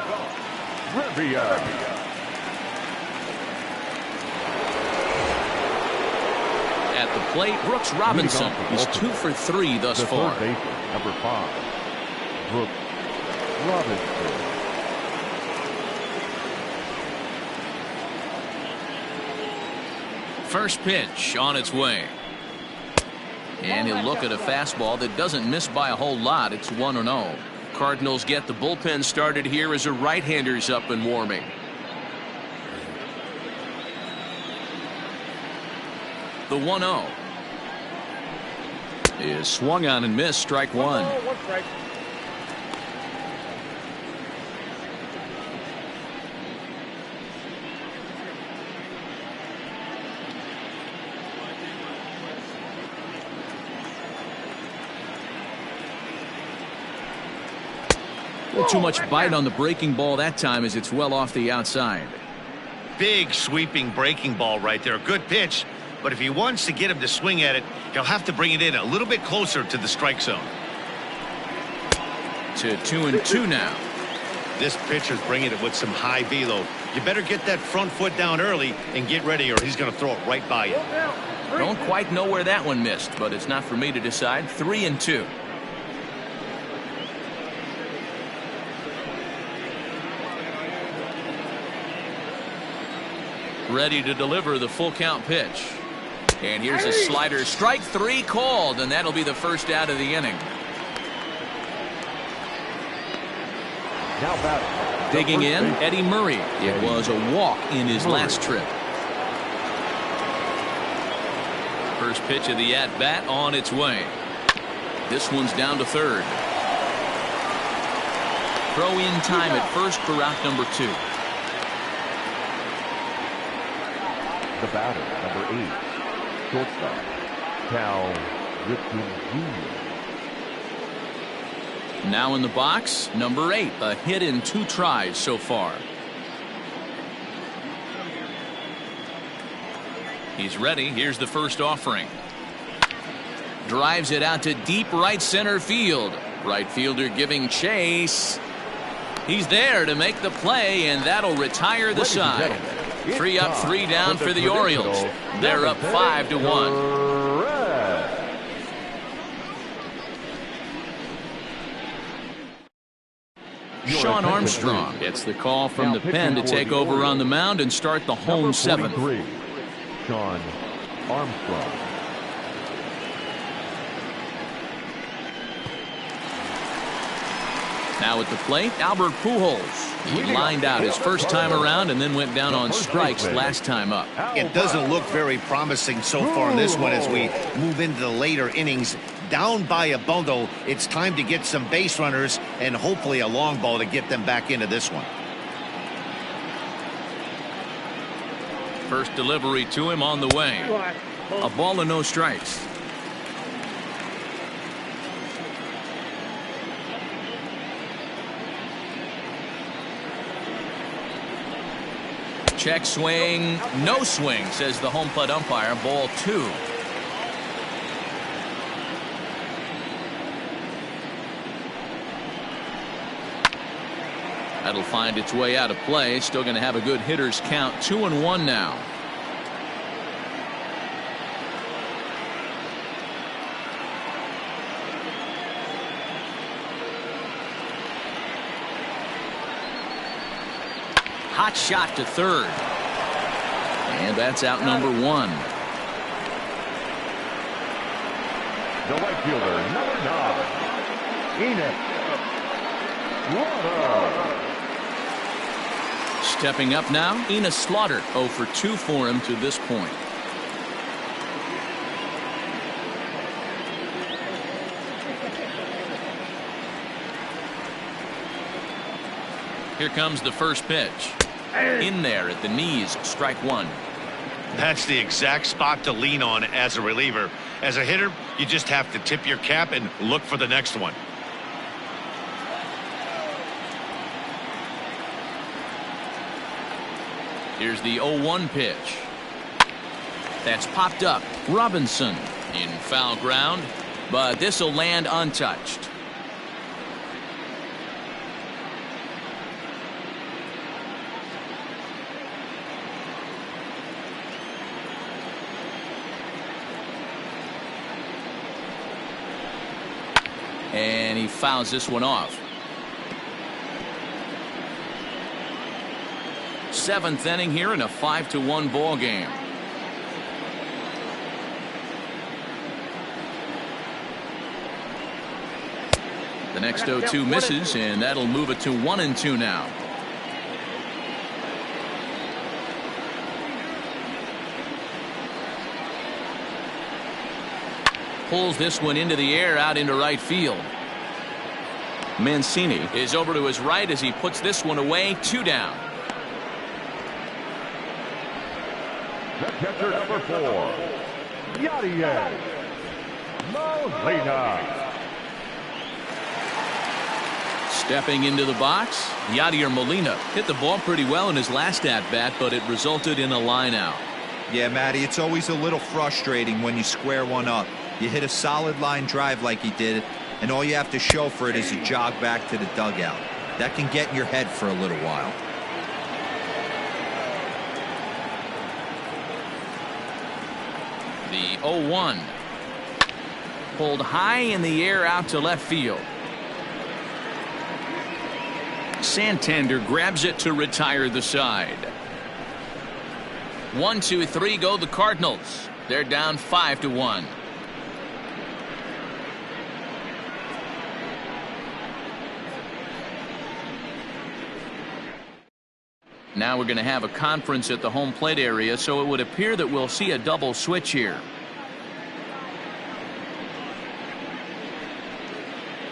Brebbia. At the plate, Brooks Robinson. He's 2 for 3 thus far. Third baseman, number 5, Brooks Robinson. First pitch on its way. And he'll look at a fastball that doesn't miss by a whole lot. It's 1-0. Cardinals get the bullpen started here as a right-hander's up and warming. The 1-0 is swung on and missed. Strike 1. 1 strike. A little too much bite on the breaking ball that time as it's well off the outside. Big sweeping breaking ball right there. Good pitch. But if he wants to get him to swing at it, he'll have to bring it in a little bit closer to the strike zone. To 2-2 now. This pitcher's bringing it with some high velo. You better get that front foot down early and get ready, or he's going to throw it right by you. Don't quite know where that one missed, but it's not for me to decide. 3-2. Ready to deliver the full count pitch. And here's a slider. Strike 3 called, and that'll be the first out of the inning. Now batting. Digging in, Eddie Murray. It was a walk in his last trip. First pitch of the at-bat on its way. This one's down to third. Throw in time at first for route number 2. The batter, number 8, shortstop, Cal Ripken Jr. Now in the box, number 8, a hit in 2 tries so far. He's ready. Here's the first offering. Drives it out to deep right center field. Right fielder giving chase. He's there to make the play, and that'll retire the side. 3 up, 3 down for the Orioles. They're up 5-1. Sean Armstrong gets the call from the pen to take over on the mound and start the home seventh. Sean Armstrong. Now at the plate, Albert Pujols. He lined out his first time around and then went down on strikes last time up. It doesn't look very promising so far in this one as we move into the later innings. Down by a bundle, it's time to get some base runners and hopefully a long ball to get them back into this one. First delivery to him on the way. A ball and no strikes. Check swing, no swing, says the home plate umpire. Ball 2. That'll find its way out of play. Still going to have a good hitter's count. 2-1 now. Hot shot to third. And that's out number 1. The right fielder, number 9, Slaughter. Stepping up now, Enos Slaughter. 0 for 2 for him to this point. Here comes the first pitch. In there at the knees, strike 1. That's the exact spot to lean on as a reliever. As a hitter, you just have to tip your cap and look for the next one. Here's the 0-1 pitch. That's popped up. Robinson in foul ground, but this will land untouched. And he fouls this one off. 7th inning here in a 5-1 ball game. The next 0-2 misses, and that'll move it to 1-2 now. Pulls this one into the air out into right field. Mancini is over to his right as he puts this one away. 2 down. The catcher, number 4, Yadier Molina. Stepping into the box, Yadier Molina hit the ball pretty well in his last at-bat, but it resulted in a line out. Yeah, Matty, it's always a little frustrating when you square one up. You hit a solid line drive like he did, and all you have to show for it is a jog back to the dugout. That can get in your head for a little while. The 0-1. Pulled high in the air out to left field. Santander grabs it to retire the side. 1, 2, 3 go the Cardinals. They're down 5-1. Now we're going to have a conference at the home plate area, so it would appear that we'll see a double switch here.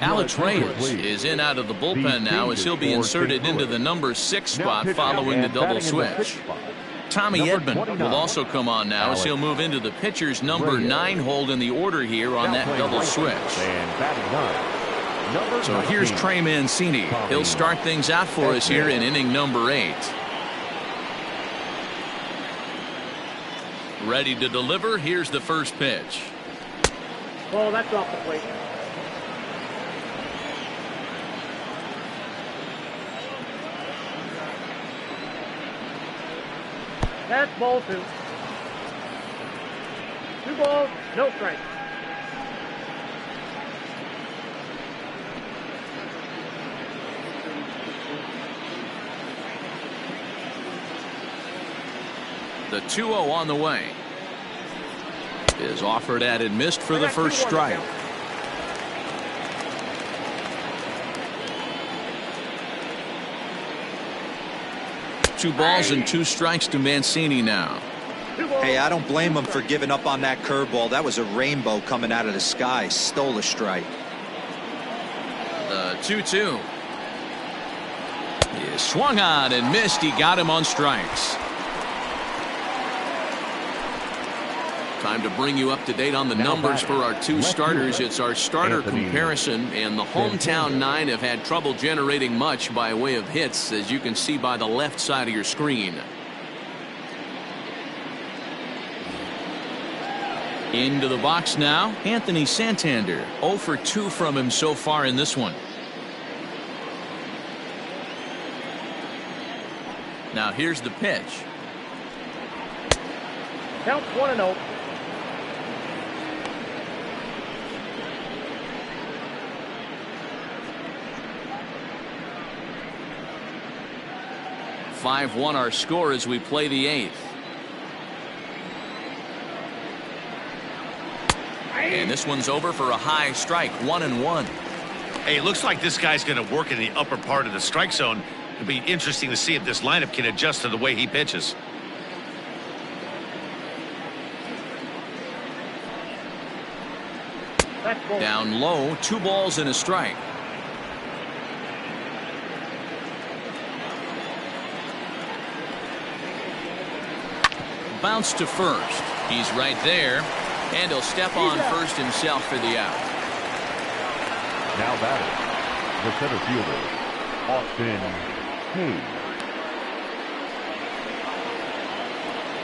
Alex Reyes is in out of the bullpen now as he'll be inserted into the number 6 spot following the double switch. Tommy Edman will also come on now as he'll move into the pitcher's number 9 hold in the order here on that double switch. So here's Trey Mancini. He'll start things out for us here in inning number 8. Ready to deliver. Here's the first pitch. Oh, that's off the plate. That's ball 2. 2 balls, no strikes. The 2-0 on the way. Is offered at and missed for the first strike. Two balls and two strikes to Mancini now. Hey, I don't blame him for giving up on that curveball. That was a rainbow coming out of the sky. Stole a strike. The 2-2. He is swung on and missed. He got him on strikes. Time to bring you up to date on the numbers for our two starters. It's our starter comparison, and the hometown nine have had trouble generating much by way of hits, as you can see by the left side of your screen. Into the box now, Anthony Santander. 0 for 2 from him so far in this one. Now here's the pitch. Count 1-0. (5-1) our score as we play the 8th. And this one's over for a high strike. 1-1. Hey, it looks like this guy's going to work in the upper part of the strike zone. It'll be interesting to see if this lineup can adjust to the way he pitches. Down low, 2 balls and a strike. Bounce to first. He's right there, and he'll step on first himself for the out. Now batting, the center fielder, Austin Hayes.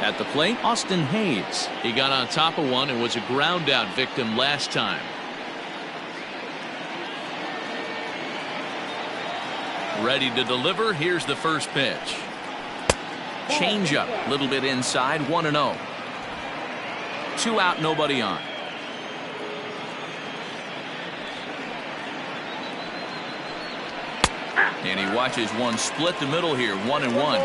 At the plate, Austin Hayes. He got on top of one and was a ground out victim last time. Ready to deliver. Here's the first pitch. Changeup, a little bit inside. 1-0. 2 out, nobody on. And he watches one split the middle here. 1-1.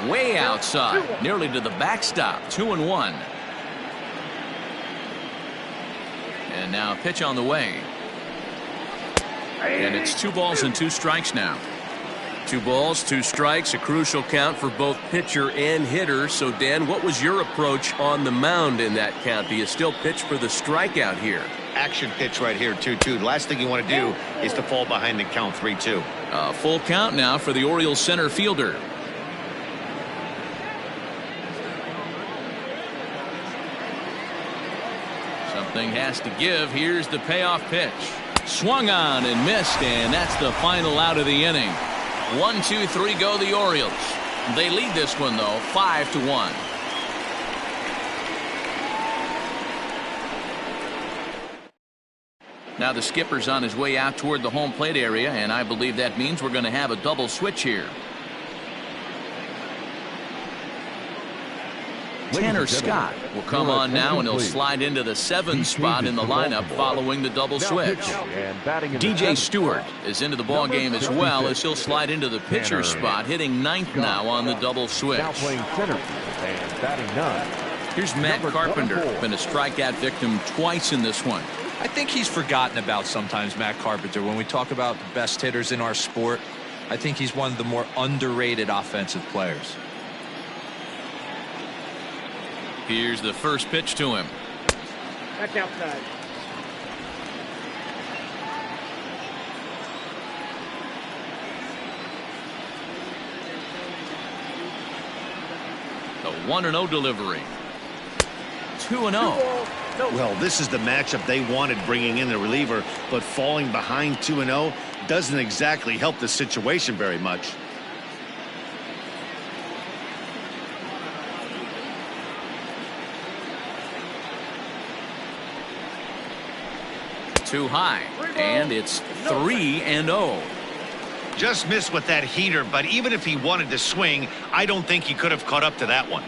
Way outside, nearly to the backstop. 2-1. And now pitch on the way. And it's 2 balls and 2 strikes now. 2 balls, 2 strikes, a crucial count for both pitcher and hitter. So, Dan, what was your approach on the mound in that count? Do you still pitch for the strikeout here? Action pitch right here, 2-2. The last thing you want to do is to fall behind the count 3-2. Full count now for the Orioles center fielder. Something has to give. Here's the payoff pitch. Swung on and missed, and that's the final out of the inning. 1, 2, 3 go the Orioles. They lead this one, though, 5-1. Now the skipper's on his way out toward the home plate area, and I believe that means we're going to have a double switch here. Tanner Scott will come on now, and he'll slide into the 7 spot in the lineup following the double switch. DJ Stewart is into the ball game as well, as he'll slide into the pitcher spot, hitting 9th now on the double switch. Here's Matt Carpenter, been a strikeout victim twice in this one. I think he's forgotten about sometimes, Matt Carpenter. When we talk about the best hitters in our sport, I think he's one of the more underrated offensive players. Here's the first pitch to him. Back outside. The 1-0 delivery. 2-0. Well, this is the matchup they wanted, bringing in the reliever, but falling behind 2-0 doesn't exactly help the situation very much. Too high, and it's 3-0. Just missed with that heater, but even if he wanted to swing, I don't think he could have caught up to that one.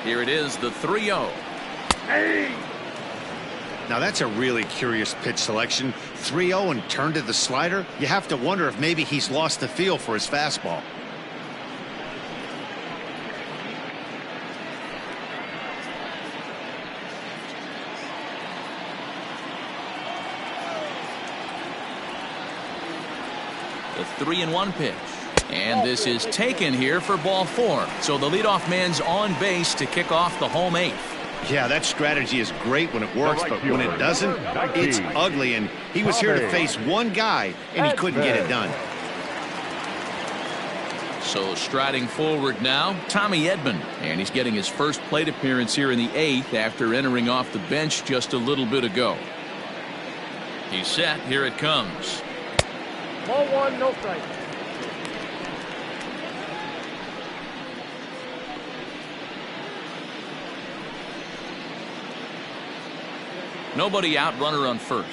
Here it is, the 3-0. Now that's a really curious pitch selection. 3-0 and turned to the slider. You have to wonder if maybe he's lost the feel for his fastball. The 3-1 pitch. And this is taken here for ball 4. So the leadoff man's on base to kick off the home 8th. Yeah, that strategy is great when it works, but when it doesn't, it's ugly. And he was here to face one guy, and he couldn't get it done. So striding forward now, Tommy Edman. And he's getting his first plate appearance here in the 8th after entering off the bench just a little bit ago. He's set. Here it comes. Ball 1, no strike. Nobody out, runner on first.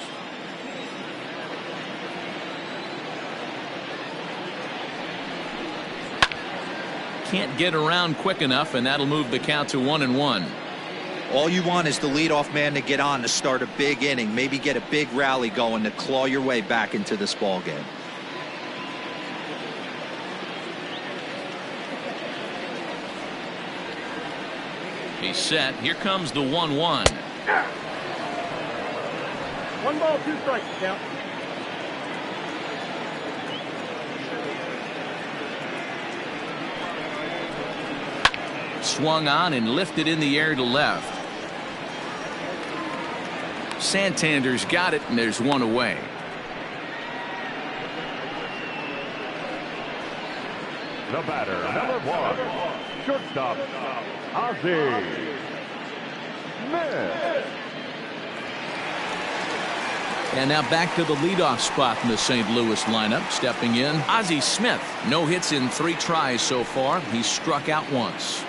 Can't get around quick enough, and that'll move the count to 1-1. All you want is the leadoff man to get on to start a big inning, maybe get a big rally going to claw your way back into this ball game. He's set. Here comes the 1-1. 1 ball, 2 strikes, count. Swung on and lifted in the air to left. Santander's got it, and there's one away. The batter, number 1, shortstop, Ozzie Smith. And now back to the leadoff spot in the St. Louis lineup. Stepping in, Ozzie Smith. No hits in 3 tries so far. He's struck out once.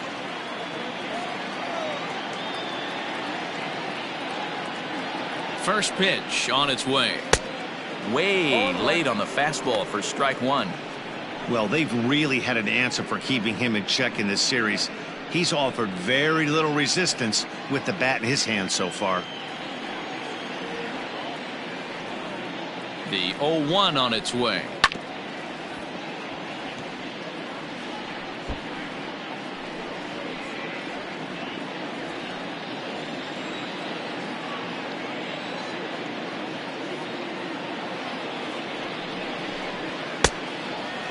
First pitch on its way. Way late on the fastball for strike 1. Well, they've really had an answer for keeping him in check in this series. He's offered very little resistance with the bat in his hand so far. The 0-1 on its way.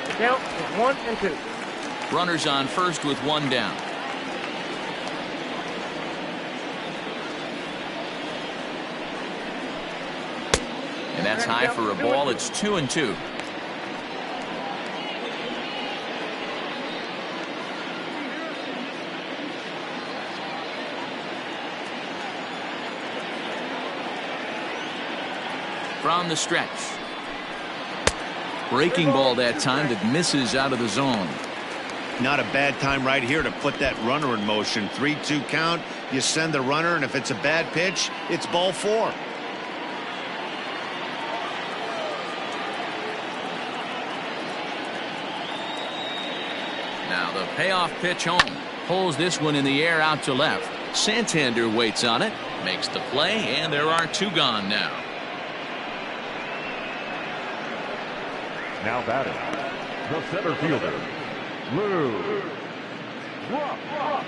The count is 1 and 2. Runners on first with 1 down. And that's high for a ball. It's 2-2. From the stretch. Breaking ball that time that misses out of the zone. Not a bad time right here to put that runner in motion. 3-2 count. You send the runner, and if it's a bad pitch, it's ball 4. Now the payoff pitch home. Pulls this one in the air out to left. Santander waits on it. Makes the play, and there are 2 gone now. Now batting, the center fielder, Lou Brock.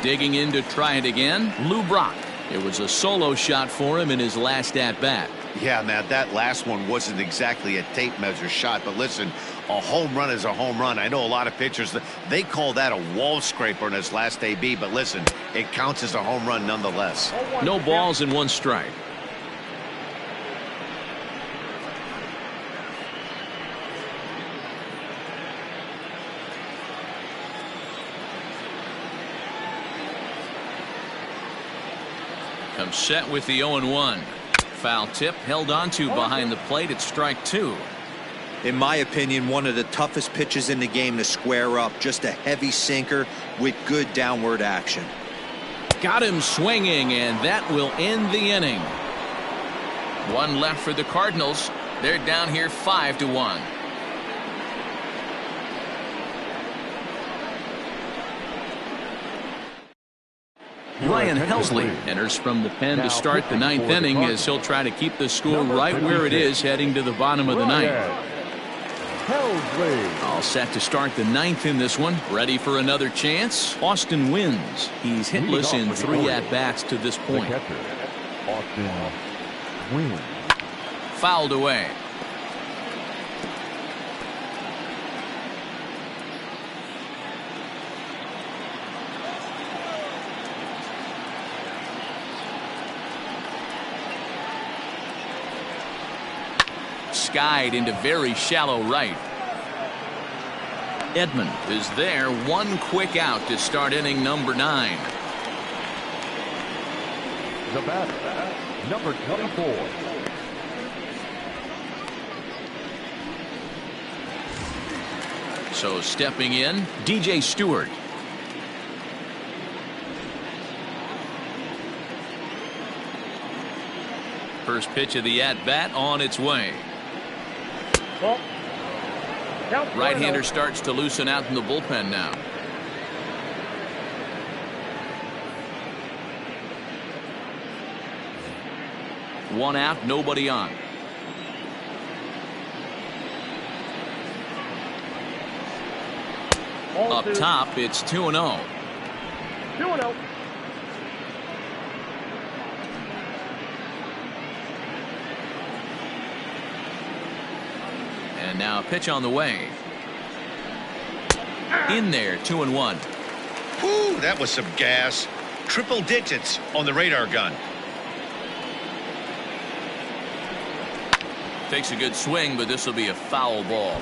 Digging in to try it again, Lou Brock. It was a solo shot for him in his last at-bat. Yeah, Matt, that last one wasn't exactly a tape measure shot, but listen, a home run is a home run. I know a lot of pitchers, they call that a wall scraper in his last AB, but listen, it counts as a home run nonetheless. No balls and 1 strike. Comes set with the 0-1. Foul tip held onto behind the plate at strike 2. In my opinion, one of the toughest pitches in the game to square up. Just a heavy sinker with good downward action. Got him swinging, and that will end the inning. 1 left for the Cardinals. They're down here 5-1. Ryan Helsley enters from the pen to start the ninth inning as he'll try to keep the score right where it is heading to the bottom of the ninth. All set to start the ninth in this one. Ready for another chance. Austin wins. He's hitless in 3 at-bats to this point. Austin wins. Fouled away. Skied into very shallow right. Edmund is there. One quick out to start inning number 9. The batter, number 24. So stepping in, DJ Stewart. First pitch of the at-bat on its way. Ball. Right-hander starts to loosen out in the bullpen now. One out, nobody on. Up top, it's 2-0. 2-0. And now a pitch on the way. In there, 2-1. Ooh, that was some gas. Triple digits on the radar gun. Takes a good swing, but this will be a foul ball.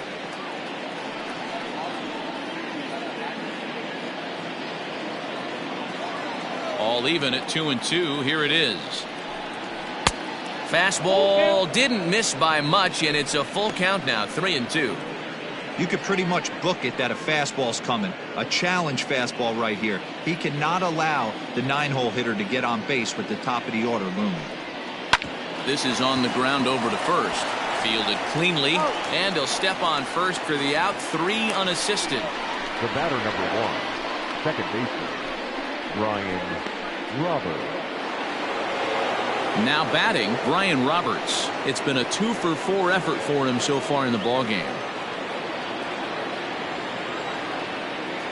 All even at 2-2. Here it is. Fastball didn't miss by much, and it's a full count now, 3-2. You could pretty much book it that a fastball's coming. A challenge fastball right here. He cannot allow the 9-hole hitter to get on base with the top of the order looming. This is on the ground over to first. Fielded cleanly, and he'll step on first for the out. 3 unassisted. The batter, number 1, second baseman, Ryan Roberts. Now batting, Brian Roberts. It's been a 2-for-4 effort for him so far in the ballgame.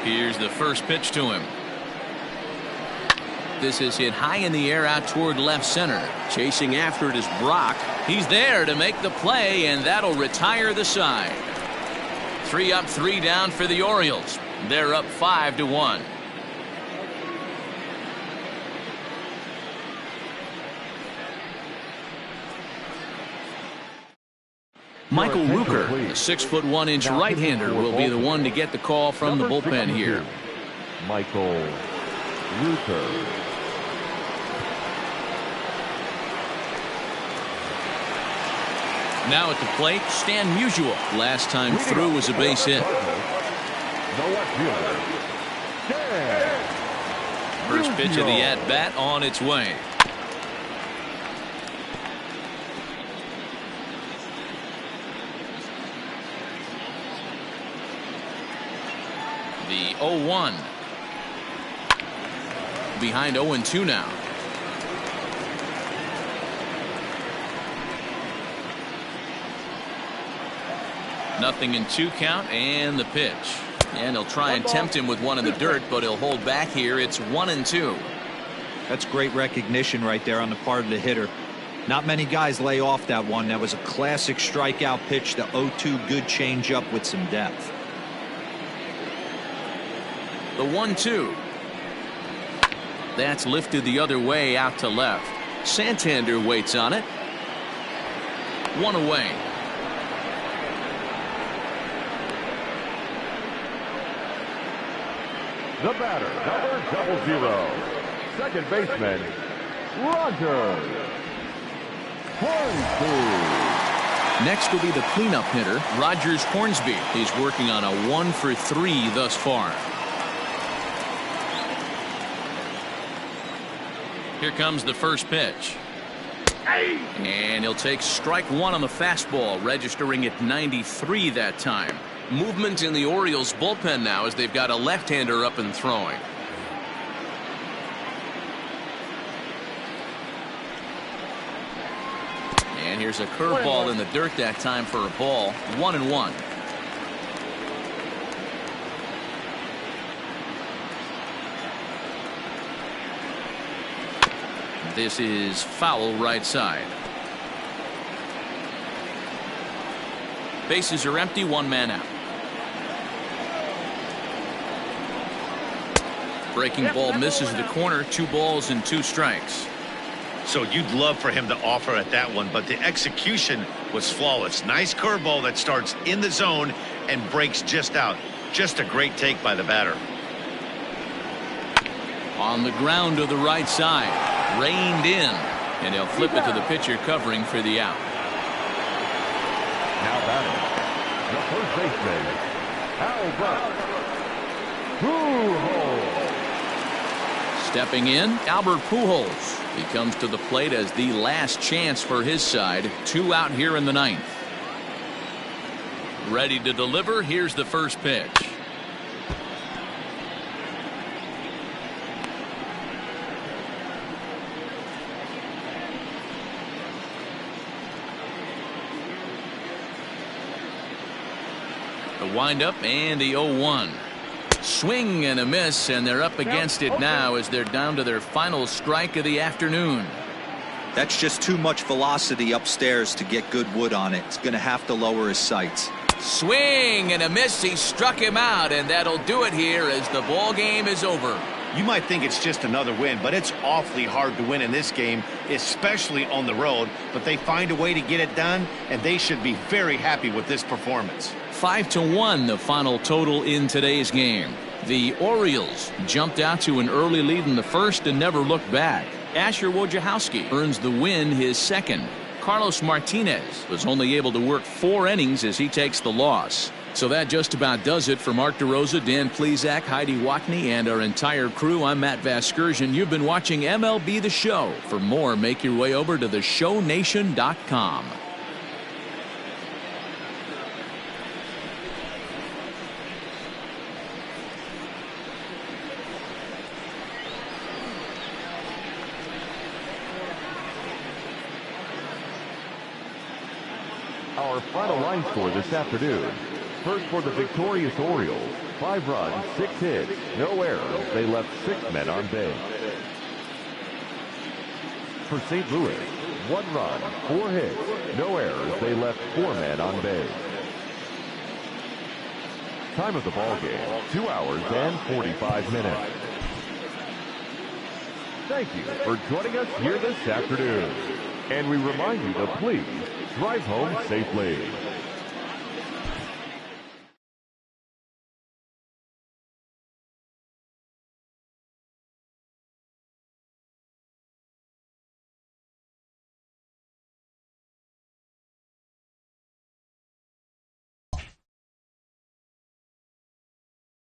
Here's the first pitch to him. This is hit high in the air out toward left center. Chasing after it is Brock. He's there to make the play, and that'll retire the side. 3 up, 3 down for the Orioles. They're up 5-1. Michael Rooker, a 6'1" right-hander, will be the one to get the call from the bullpen here. Michael Rooker. Now at the plate, Stan Musial. Last time through was a base hit. First pitch of the at-bat on its way. The 0-1. Behind 0-2 now. Nothing in 2 count, and the pitch. And he'll try and tempt him with one in the dirt, but he'll hold back here. It's 1-2. That's great recognition right there on the part of the hitter. Not many guys lay off that one. That was a classic strikeout pitch. The 0-2 good changeup with some depth. The 1-2. That's lifted the other way out to left. Santander waits on it. 1 away. The batter, number 00, second baseman, Roger Hornsby. Next will be the cleanup hitter, Rogers Hornsby. He's working on a 1-for-3 thus far. Here comes the first pitch. And he'll take strike 1 on the fastball, registering at 93 that time. Movement in the Orioles bullpen now as they've got a left-hander up and throwing. Here's a curveball in the dirt that time for a ball. 1-1. This is foul right side. Bases are empty, one man out. Breaking ball misses the corner. 2 balls and 2 strikes. So you'd love for him to offer at that one, but the execution was flawless. Nice curveball that starts in the zone and breaks just out. Just a great take by the batter. On the ground to the right side. Reined in. And he'll flip it to the pitcher covering for the out. Now batting, the first baseman, Albert Pujols. Stepping in, Albert Pujols. He comes to the plate as the last chance for his side. 2 out here in the 9th. Ready to deliver. Here's the first pitch. The windup and the 0-1. Swing and a miss, and they're up against it now as they're down to their final strike of the afternoon. That's just too much velocity upstairs to get good wood on it. It's going to have to lower his sights. Swing and a miss. He struck him out, and that'll do it here as the ball game is over. You might think it's just another win, but it's awfully hard to win in this game, especially on the road. But they find a way to get it done, and they should be very happy with this performance. 5-1 the final total in today's game. The Orioles jumped out to an early lead in the first and never looked back. Asher Wojciechowski earns the win, his second. Carlos Martinez was only able to work 4 innings as he takes the loss. So that just about does it for Mark DeRosa, Dan Plesac, Heidi Watney, and our entire crew. I'm Matt Vasgersian. You've been watching MLB The Show. For more, make your way over to theshownation.com. Our final line score this afternoon. First for the victorious Orioles, 5 runs, 6 hits, no errors. They left 6 men on base. For St. Louis, 1 run, 4 hits, no errors. They left 4 men on base. Time of the ball game, 2 hours and 45 minutes. Thank you for joining us here this afternoon. And we remind you to please drive home safely.